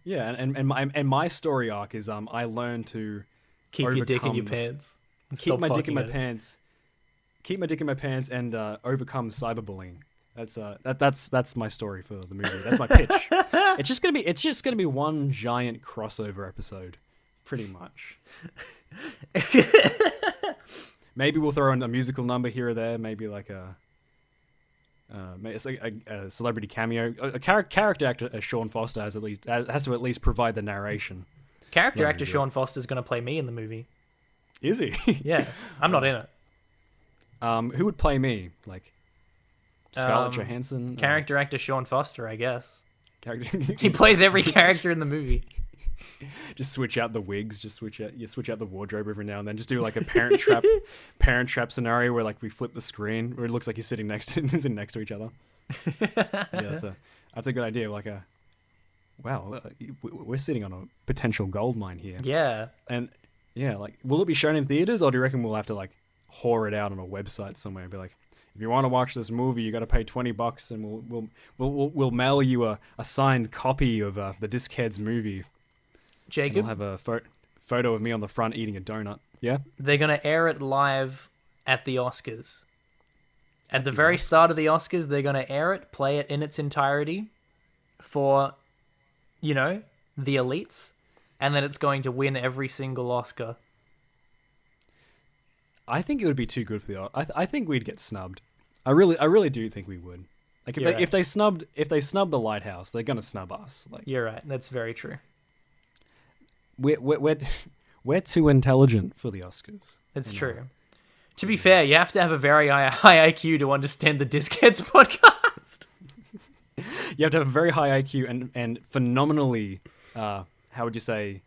Yeah, and my story arc is I learned to keep your dick in your pants. Keep my dick in my pants. Keep my dick in my pants and overcome cyberbullying. That's my story for the movie. That's my pitch. It's just gonna be one giant crossover episode, pretty much. Maybe we'll throw in a musical number here or there. Maybe like a celebrity cameo. A character actor, Sean Foster, has to at least provide the narration. Character actor Sean Foster is going to play me in the movie. Is he? Yeah, I'm not in it. Who would play me? Like Scarlett Johansson? Character actor Sean Foster, I guess. He plays every character in the movie. Just switch out the wigs. Just switch out the wardrobe every now and then. Just do like a parent trap scenario where like we flip the screen where it looks like you're sitting next to each other. Yeah, that's a good idea. Like we're sitting on a potential gold mine here. Yeah. And yeah, like, will it be shown in theaters, or do you reckon we'll have to like whore it out on a website somewhere and be like, if you want to watch this movie, you got to pay $20, and we'll mail you a signed copy of the Discheads movie. Jacob, and we'll have a photo of me on the front eating a donut. Yeah, they're gonna air it live at the Oscars. At the very start of the Oscars, they're gonna air it, play it in its entirety for, the elites, and then it's going to win every single Oscar. I think it would be too good for the. I think we'd get snubbed. I really do think we would. Like if they snubbed the Lighthouse, they're gonna snub us. Like, you're right. That's very true. We're too intelligent for the Oscars. It's true. To be fair, you have to have a very high IQ to understand the Discheads podcast. You have to have a very high IQ and phenomenally. How would you say?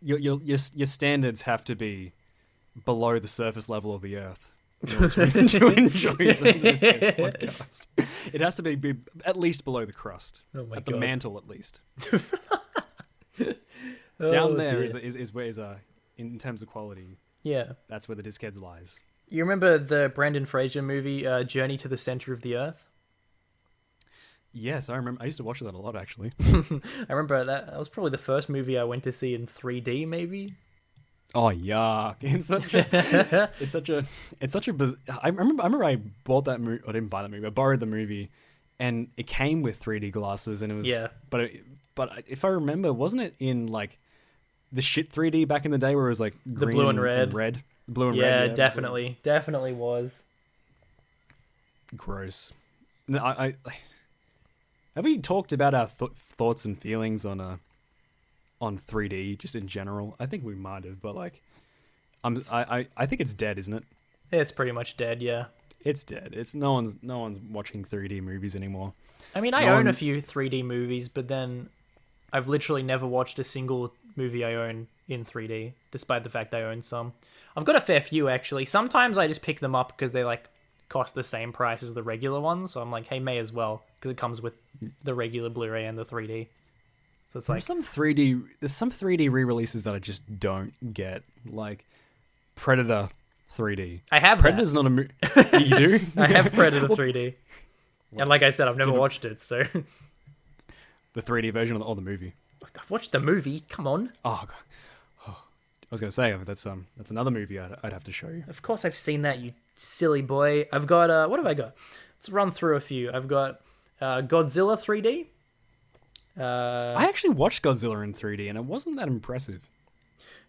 Your standards have to be below the surface level of the earth in order to enjoy this podcast. It has to be at least below the crust. Oh my God. The mantle, at least. Down there is where in terms of quality. Yeah, that's where the Discheads lies. You remember the Brendan Fraser movie, Journey to the Center of the Earth? Yes, I remember. I used to watch that a lot, actually. I remember that was probably the first movie I went to see in 3D, maybe. Oh yuck! It's such a. I remember I bought that movie. I didn't buy that movie. I borrowed the movie, and it came with 3D glasses, and it was. Yeah. But if I remember, wasn't it in like the shit 3D back in the day where it was like green The blue and red. Blue and Yeah, red. Yeah, definitely was. Gross. No, I have we talked about our thoughts and feelings on 3D just in general? I think we might have, but like, I think it's dead, isn't it? It's pretty much dead, yeah. It's dead. It's no one's watching 3D movies anymore. I mean, I own a few 3D movies, but then I've literally never watched a single movie I own in 3D, despite the fact I own some. I've got a fair few, actually. Sometimes I just pick them up because they like cost the same price as the regular ones, so I'm like, hey, may as well, because it comes with the regular Blu-ray and the 3D. So it's like there's some 3D re-releases that I just don't get, like Predator 3D. I have Predator's not a movie. You do? I have Predator 3D. And like I said, I've never watched it, so... The 3D version or the movie? I've watched the movie, come on. Oh, God. I was going to say, that's another movie I'd have to show you. Of course I've seen that, you silly boy. I've got, what have I got? Let's run through a few. I've got Godzilla 3D. I actually watched Godzilla in 3D, and it wasn't that impressive.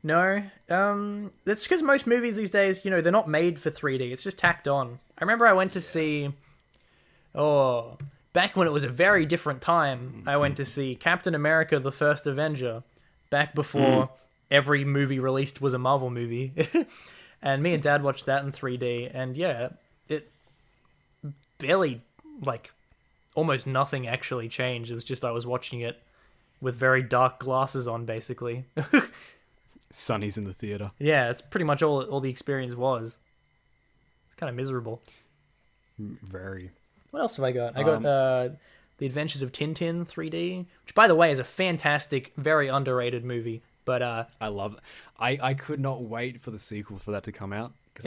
No, that's because most movies these days, they're not made for 3D. It's just tacked on. I remember I went to see... back when it was a very different time, I went to see Captain America: The First Avenger, back before every movie released was a Marvel movie. And me and Dad watched that in 3D, and yeah, it barely, like, almost nothing actually changed. It was just I was watching it with very dark glasses on, basically. Sonny's in the theater. Yeah, that's pretty much all the experience was. It's kind of miserable. Very. What else have I got? I got The Adventures of Tintin 3D, which, by the way, is a fantastic, very underrated movie. But I love it. I could not wait for the sequel for that to come out because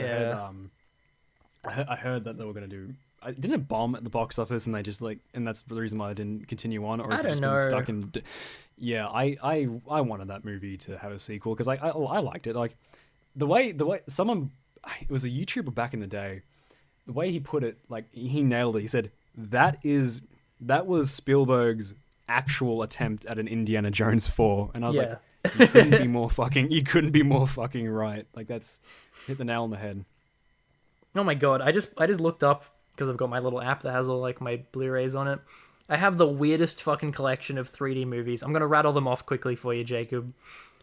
I heard that they were going to do. Didn't it bomb at the box office and they just and that's the reason why I didn't continue on, or is it just been stuck in? Yeah, I wanted that movie to have a sequel because I liked it. Like the way someone, it was a YouTuber back in the day. The way he put it, like he nailed it. He said that was Spielberg's actual attempt at an Indiana Jones 4, and I was like, you couldn't be more fucking right. Like that's hit the nail on the head. Oh my god, I just looked up because I've got my little app that has all like my Blu-rays on it. I have the weirdest fucking collection of 3D movies. I'm gonna rattle them off quickly for you, Jacob.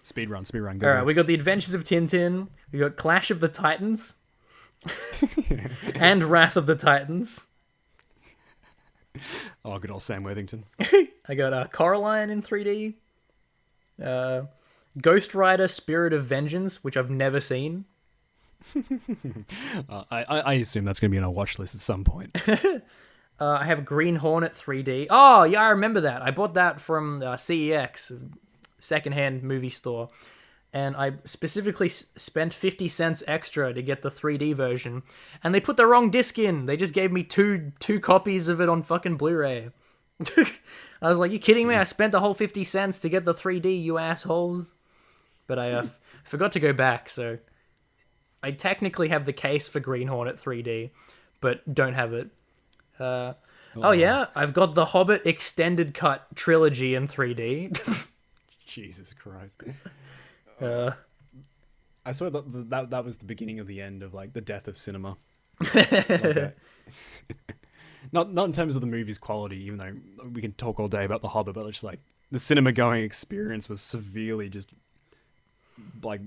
Speed run. All right, we got The Adventures of Tintin. We got Clash of the Titans. And Wrath of the Titans. Oh, good old Sam Worthington. I got Coraline in 3D. Ghost Rider: Spirit of Vengeance, which I've never seen. I assume that's going to be on our watch list at some point. I have Green Hornet 3D. Oh, yeah, I remember that. I bought that from CEX, secondhand movie store. And I specifically spent 50 cents extra to get the 3D version. And they put the wrong disc in. They just gave me two copies of it on fucking Blu-ray. I was like, you kidding me? I spent the whole 50 cents to get the 3D, you assholes. But I forgot to go back, so... I technically have the case for Green Hornet 3D, but don't have it. Oh yeah, I've got the Hobbit Extended Cut Trilogy in 3D. Jesus Christ. I swear that was the beginning of the end of like the death of cinema. Not in terms of the movie's quality, even though we can talk all day about the Hobbit, but just like the cinema going experience was severely just like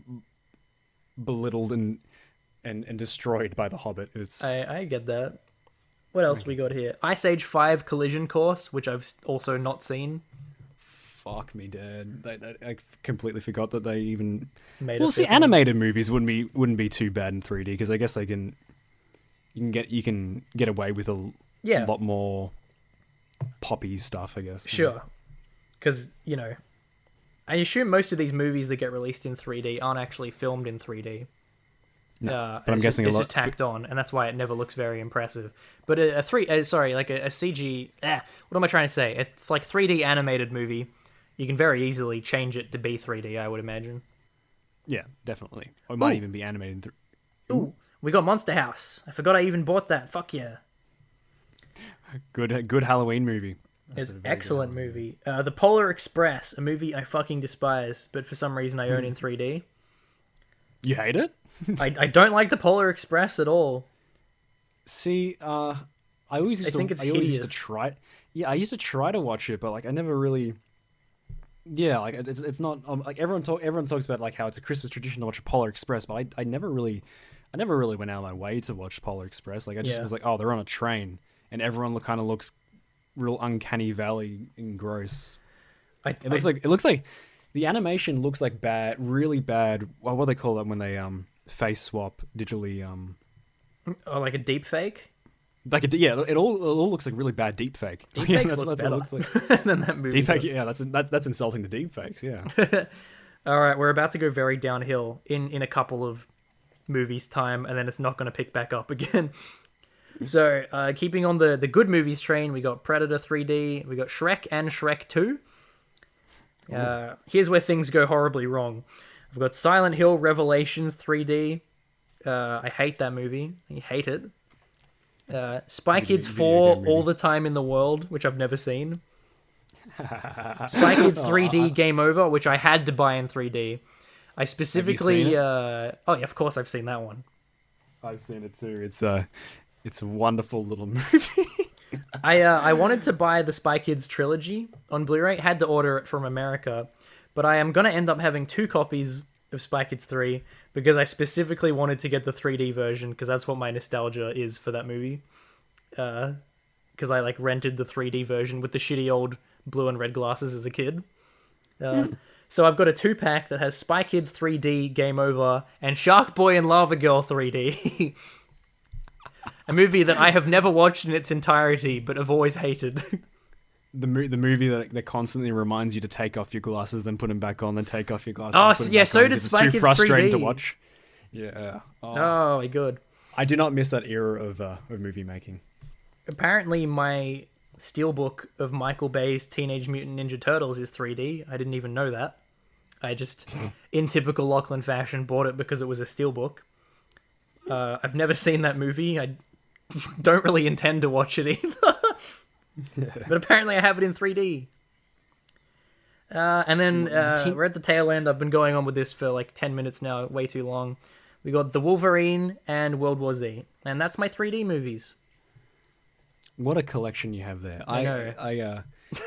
belittled and destroyed by the Hobbit. I get that. What else we got here? Ice Age 5 Collision Course, which I've also not seen. Fuck me, Dad. I completely forgot that they even made. Well, see, animated movies wouldn't be too bad in 3D because I guess you can get away with a lot more poppy stuff, I guess. Sure, because I assume most of these movies that get released in 3D aren't actually filmed in 3D. but I'm guessing it's just tacked on, and that's why it never looks very impressive. But a CG. What am I trying to say? It's like 3D animated movie. You can very easily change it to be 3D, I would imagine. Yeah, definitely. Or it might even be animated. Ooh, we got Monster House. I forgot I even bought that. Fuck yeah. Good Halloween movie. It's an excellent movie. The Polar Express, a movie I fucking despise, but for some reason I own in 3D. You hate it? I don't like the Polar Express at all. See, I always used to try it. Yeah, I used to try to watch it, but like I never really. Yeah, like it's not like everyone talks about like how it's a Christmas tradition to watch a Polar Express, but I never really went out of my way to watch Polar Express. Like I just was like, oh, they're on a train, and everyone kind of looks real uncanny valley and gross. It looks like the animation looks like really bad. What do they call that when they face swap digitally? Oh, like a deep fake. It all looks like really bad deepfake. Deepfakes look better what it looks like. Than that movie. Deepfake, yeah, that's insulting to deepfakes. Yeah. All right, we're about to go very downhill in a couple of movies' time, and then it's not going to pick back up again. So, keeping on the good movies train, we got Predator 3D, we got Shrek and Shrek 2. Here's where things go horribly wrong. I've got Silent Hill Revelations 3D. I hate that movie. I hate it. Spy Kids 4 All the Time in the World, which I've never seen. Spy Kids 3D Game Over, which I had to buy in 3D. I specifically... oh yeah, of course I've seen that one. I've seen it too. It's a wonderful little movie. I wanted to buy the Spy Kids trilogy on Blu-ray. Had to order it from America. But I am going to end up having 2 copies of Spy Kids 3 because I specifically wanted to get the 3D version because that's what my nostalgia is for that movie. Because I like rented the 3D version with the shitty old blue and red glasses as a kid. So I've got a 2-pack that has Spy Kids 3D Game Over and Shark Boy and Lava Girl 3D. A movie that I have never watched in its entirety but have always hated. The movie that constantly reminds you to take off your glasses, then put them back on, then take off your glasses. Oh, yeah, so did Spy Kids 3D. It's too frustrating to watch. Yeah. Oh, my God. I do not miss that era of movie making. Apparently, my steelbook of Michael Bay's Teenage Mutant Ninja Turtles is 3D. I didn't even know that. I just, in typical Lachlan fashion, bought it because it was a steelbook. I've never seen that movie. I don't really intend to watch it either. But apparently I have it in 3D. And then we're at the tail end. I've been going on with this for like 10 minutes now, way too long. We got The Wolverine and World War Z. And that's my 3D movies. What a collection you have there. I know.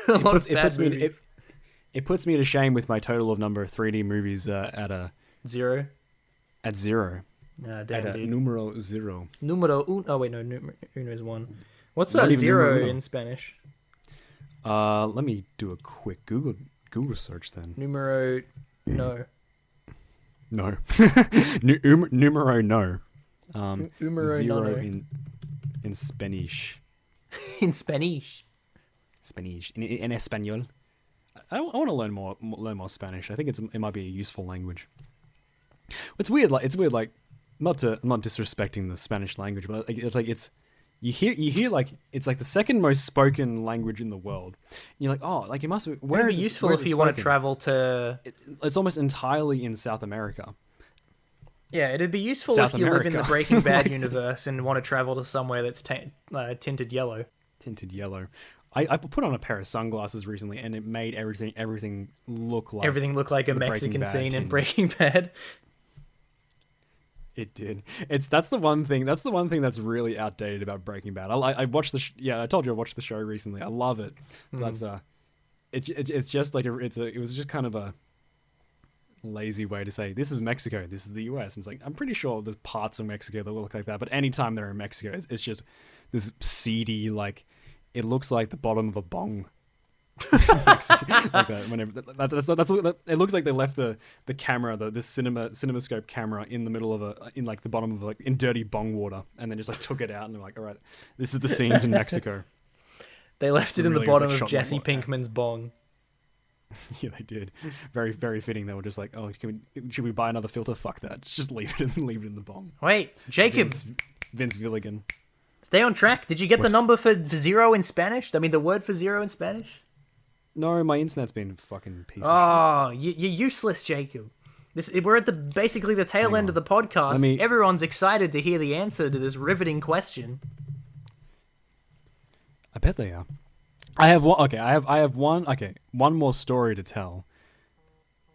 A lot of bad movies. It puts me to shame with my total of number of 3D movies at a... Zero? At 0. Damn, at dude. Numero 0. Numero uno. Oh, wait, no. Uno is 1. What's that 0 in Spanish? Let me do a quick Google search then. Numero... No. No. Numero no. Numero 0 no. in Spanish. In Spanish. Spanish. In Espanol. I want to learn more Spanish. I think it might be a useful language. It's weird. Like I'm not disrespecting the Spanish language, but you hear like it's like the second most spoken language in the world. And you're like, oh, like it must be. Where is it useful if you want to travel to? It's almost entirely in South America. Yeah, it'd be useful if you live in the Breaking Bad universe and want to travel to somewhere that's tinted yellow. Tinted yellow. I put on a pair of sunglasses recently, and it made everything look like a Mexican scene in Breaking Bad. It did. That's the one thing that's really outdated about Breaking Bad. I watched I told you I watched the show recently. I love it. That's it's just like it was just kind of a lazy way to say this is Mexico, this is the US. And it's like I'm pretty sure there's parts of Mexico that look like that, but anytime they're in Mexico, it's just this seedy, like it looks like the bottom of a bong. Like that. Whenever it looks like they left the camera, this cinemascope camera in the middle of the bottom of in dirty bong water, and then just like took it out and they're like, all right, this is the scenes in Mexico. They left it in the bottom of Jesse Pinkman's bong. Yeah, they did. Very, very fitting. They were just like, oh, should we buy another filter? Fuck that. Just leave it in the bong. Wait, Jacob. Vince Villigan. Stay on track. Did you get the number for zero in Spanish? I mean, the word for zero in Spanish? No, my internet's been fucking piece of shit. Oh, you're useless, Jacob. We're at basically the tail end of the podcast. Everyone's excited to hear the answer to this riveting question. I bet they are. I have one. Okay, I have one. Okay, one more story to tell.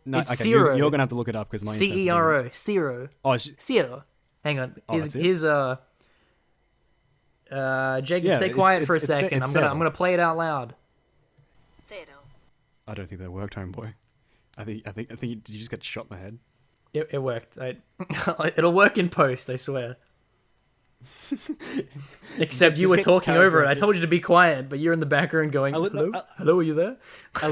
No, It's okay, Cero. you're gonna have to look it up because my Cero. Cero. Oh, Cero. Hang on. that's it? Jacob, Yeah, stay quiet for a it's second. I'm gonna play it out loud. I don't think that worked, homeboy. I think. Did you just get shot in the head? It worked. It'll work in post, I swear. Except you were talking over it. I told you to be quiet, but you're in the background going, hello? Hello, are you there? I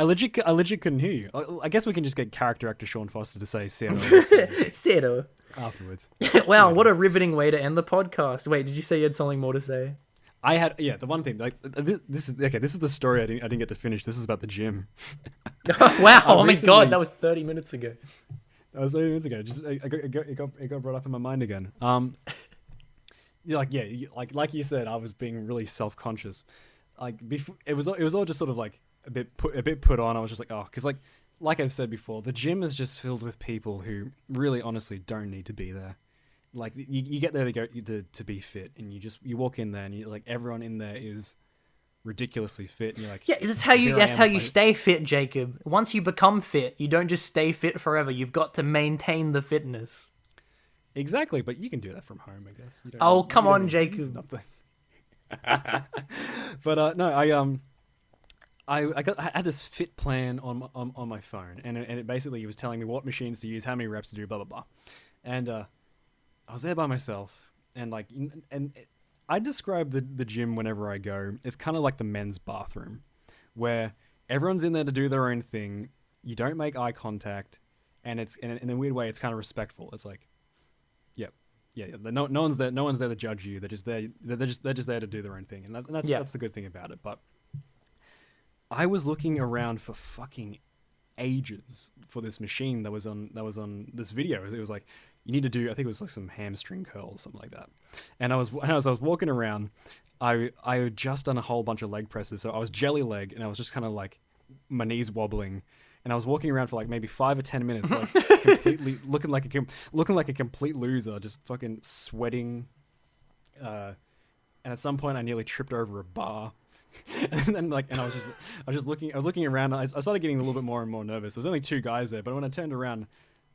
legit couldn't hear you. I guess we can just get character actor Sean Foster to say Cero Cero. afterwards. Wow, what a riveting way to end the podcast. Wait, did you say you had something more to say? I had the one thing like this is the story I didn't get to finish. This is about the gym. Wow! Oh my god, that was 30 minutes ago. That was 30 minutes ago. Just it got brought up in my mind again. Like you said, I was being really self-conscious. Like before, it was all just sort of like a bit put on. I was just like, oh, because like I've said before, the gym is just filled with people who really honestly don't need to be there. Like you get there to be fit, and you walk in there, and you like everyone in there is ridiculously fit, and you're like, yeah, that's how you stay fit, Jacob. Once you become fit, you don't just stay fit forever. You've got to maintain the fitness. Exactly, but you can do that from home, I guess. Come on, Jacob. But no, I had this fit plan on my phone, and it basically was telling me what machines to use, how many reps to do, blah blah blah, and I was there by myself, and I describe the gym whenever I go. It's kind of like the men's bathroom, where everyone's in there to do their own thing. You don't make eye contact, and it's in a weird way, it's kind of respectful. It's like, yeah. No one's there. No one's there to judge you. They're just there. They're just there to do their own thing, and that's the good thing about it. But I was looking around for fucking ages for this machine that was on this video. It was like, you need to do, I think it was like some hamstring curls, something like that. And as I was walking around, I had just done a whole bunch of leg presses, so I was jelly leg, and I was just kind of like my knees wobbling, and I was walking around for like maybe 5 or 10 minutes, like completely looking like a complete loser, just fucking sweating. And at some point, I nearly tripped over a bar. And then I was looking around. I started getting a little bit more and more nervous. There was only 2 guys there, but when I turned around,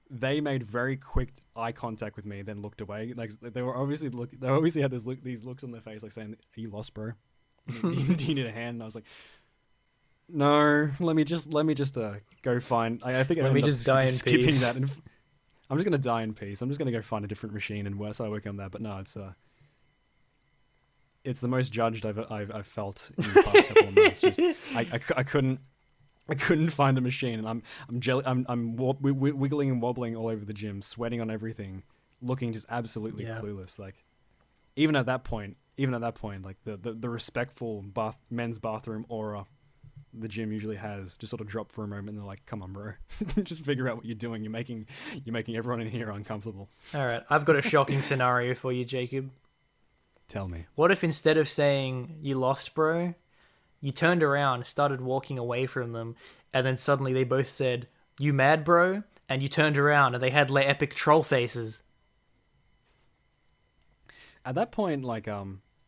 they made very quick eye contact with me, then looked away. Like they obviously had these looks on their face, like saying, "Are you lost, bro? Do you need a hand?" And I was like, "No, let me just go find." I think let me just die in peace. That. And I'm just gonna die in peace. I'm just gonna go find a different machine and start working on that. But no, it's the most judged I've felt in the past couple of months. Just I couldn't find a machine, and I'm wiggling and wobbling all over the gym, sweating on everything, looking just absolutely clueless. Like even at that point, like the respectful men's bathroom aura the gym usually has just sort of dropped for a moment, and they're like, "Come on, bro, just figure out what you're doing. You're making everyone in here uncomfortable." All right, I've got a shocking scenario for you, Jacob. Tell me. What if instead of saying "you lost, bro," you turned around, started walking away from them, and then suddenly they both said, "You mad, bro?" And you turned around and they had like epic troll faces. At that point, like,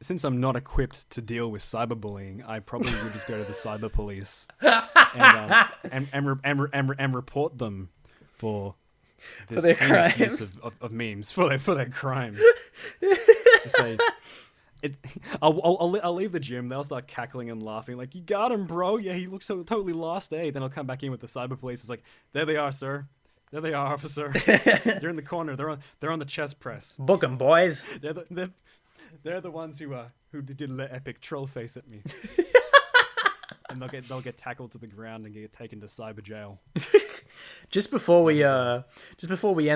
since I'm not equipped to deal with cyberbullying, I probably would just go to the cyber police and report them for their crimes, use of memes for their crimes. Just say, I'll leave the gym. They'll start cackling and laughing, like, "You got him, bro. Yeah, he looks so totally lost, eh?" Then I'll come back in with the cyber police. It's like, "There they are, sir. There they are, officer. They're in the corner. They're on the chest press. Book 'em, boys." They're the ones who did the epic troll face at me. And they'll get tackled to the ground and get taken to cyber jail. Just before we end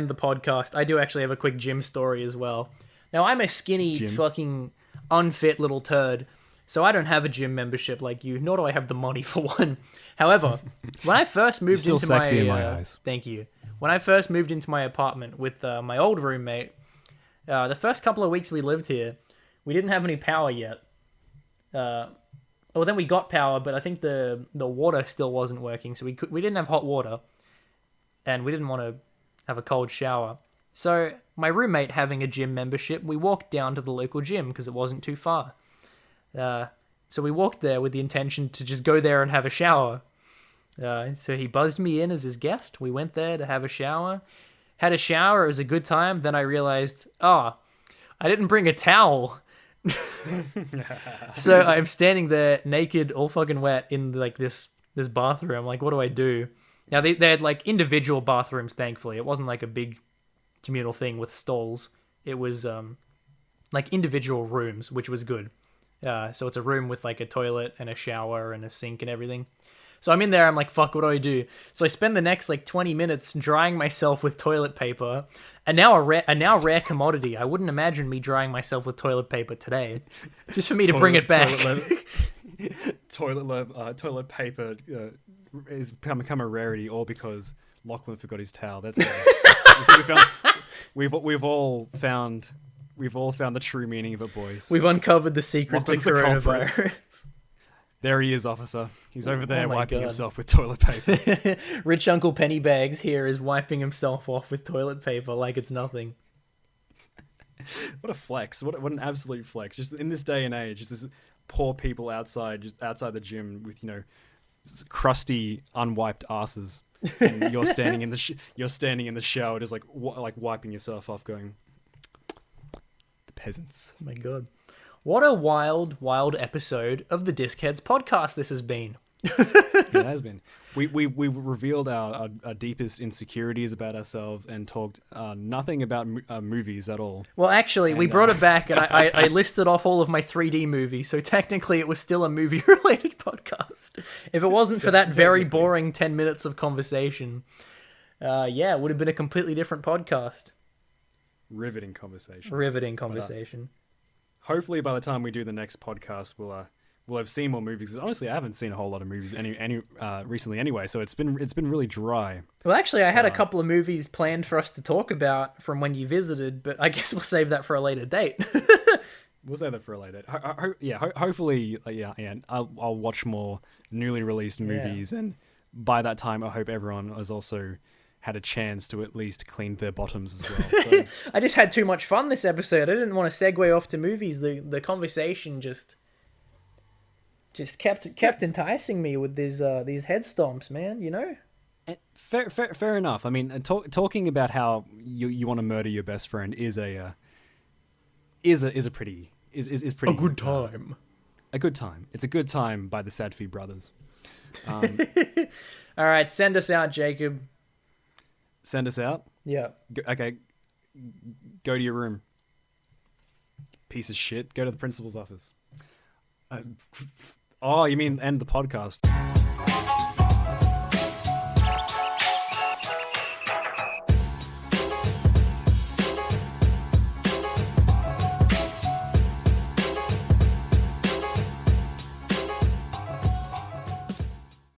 the podcast, I do actually have a quick gym story as well. Now, I'm a skinny, fucking unfit little turd, So I don't have a gym membership like you, nor do I have the money for one. However, when I first moved still into sexy my in my eyes. thank you. When I first moved into my apartment with my old roommate, the first couple of weeks we lived here, we didn't have any power yet. Well, then we got power, but I think the water still wasn't working, so we didn't have hot water, and we didn't want to have a cold shower. So my roommate having a gym membership, we walked down to the local gym because it wasn't too far. So we walked there with the intention to just go there and have a shower. So he buzzed me in as his guest. We went there to have a shower. Had a shower. It was a good time. Then I realized, I didn't bring a towel. So I'm standing there naked, all fucking wet in like this bathroom. I'm like, what do I do? Now they had like individual bathrooms, thankfully. It wasn't like a big communal thing with stalls. It was like individual rooms, which was good. So it's a room with like a toilet and a shower and a sink and everything. So I'm in there, I'm like, fuck, what do I do? So I spend the next like 20 minutes drying myself with toilet paper, and now a now rare commodity. I wouldn't imagine me drying myself with toilet paper today, just for me to bring it back. Toilet paper is become a rarity, all because Lachlan forgot his towel. That's we've all found the true meaning of it, boys. We've uncovered the secret to Lachlan's the coronavirus. There he is, officer. He's over there wiping God. himself with toilet paper. Rich Uncle Pennybags here is wiping himself off with toilet paper like it's nothing. What a flex. What an absolute flex. Just in this day and age, just this poor people outside the gym with, crusty, unwiped asses. And you're standing in the shower just like wiping yourself off, going, the peasants. Oh my God. What a wild, wild episode of the Discheads podcast this has been. It has been. We revealed our deepest insecurities about ourselves and talked nothing about movies at all. Well, actually, we brought it back, and I listed off all of my 3D movies, so technically it was still a movie-related podcast. If it wasn't for that very boring 10 minutes of conversation, it would have been a completely different podcast. Riveting conversation. But, hopefully by the time we do the next podcast, we'll have seen more movies. 'Cause honestly, I haven't seen a whole lot of movies any recently anyway, so it's been really dry. Well, actually, I had a couple of movies planned for us to talk about from when you visited, but I guess we'll save that for a later date. We'll save that for a later date. Hopefully, I'll watch more newly released movies, and by that time, I hope everyone has also had a chance to at least clean their bottoms as well. So. I just had too much fun this episode. I didn't want to segue off to movies. The conversation just kept enticing me with these head stomps, man. Fair enough. I mean, talking about how you want to murder your best friend is pretty a good time. A good time. It's a good time by the Sadfi brothers. All right, send us out, Jacob. Send us out? Yeah. Okay. Go to your room. Piece of shit. Go to the principal's office. You mean end the podcast?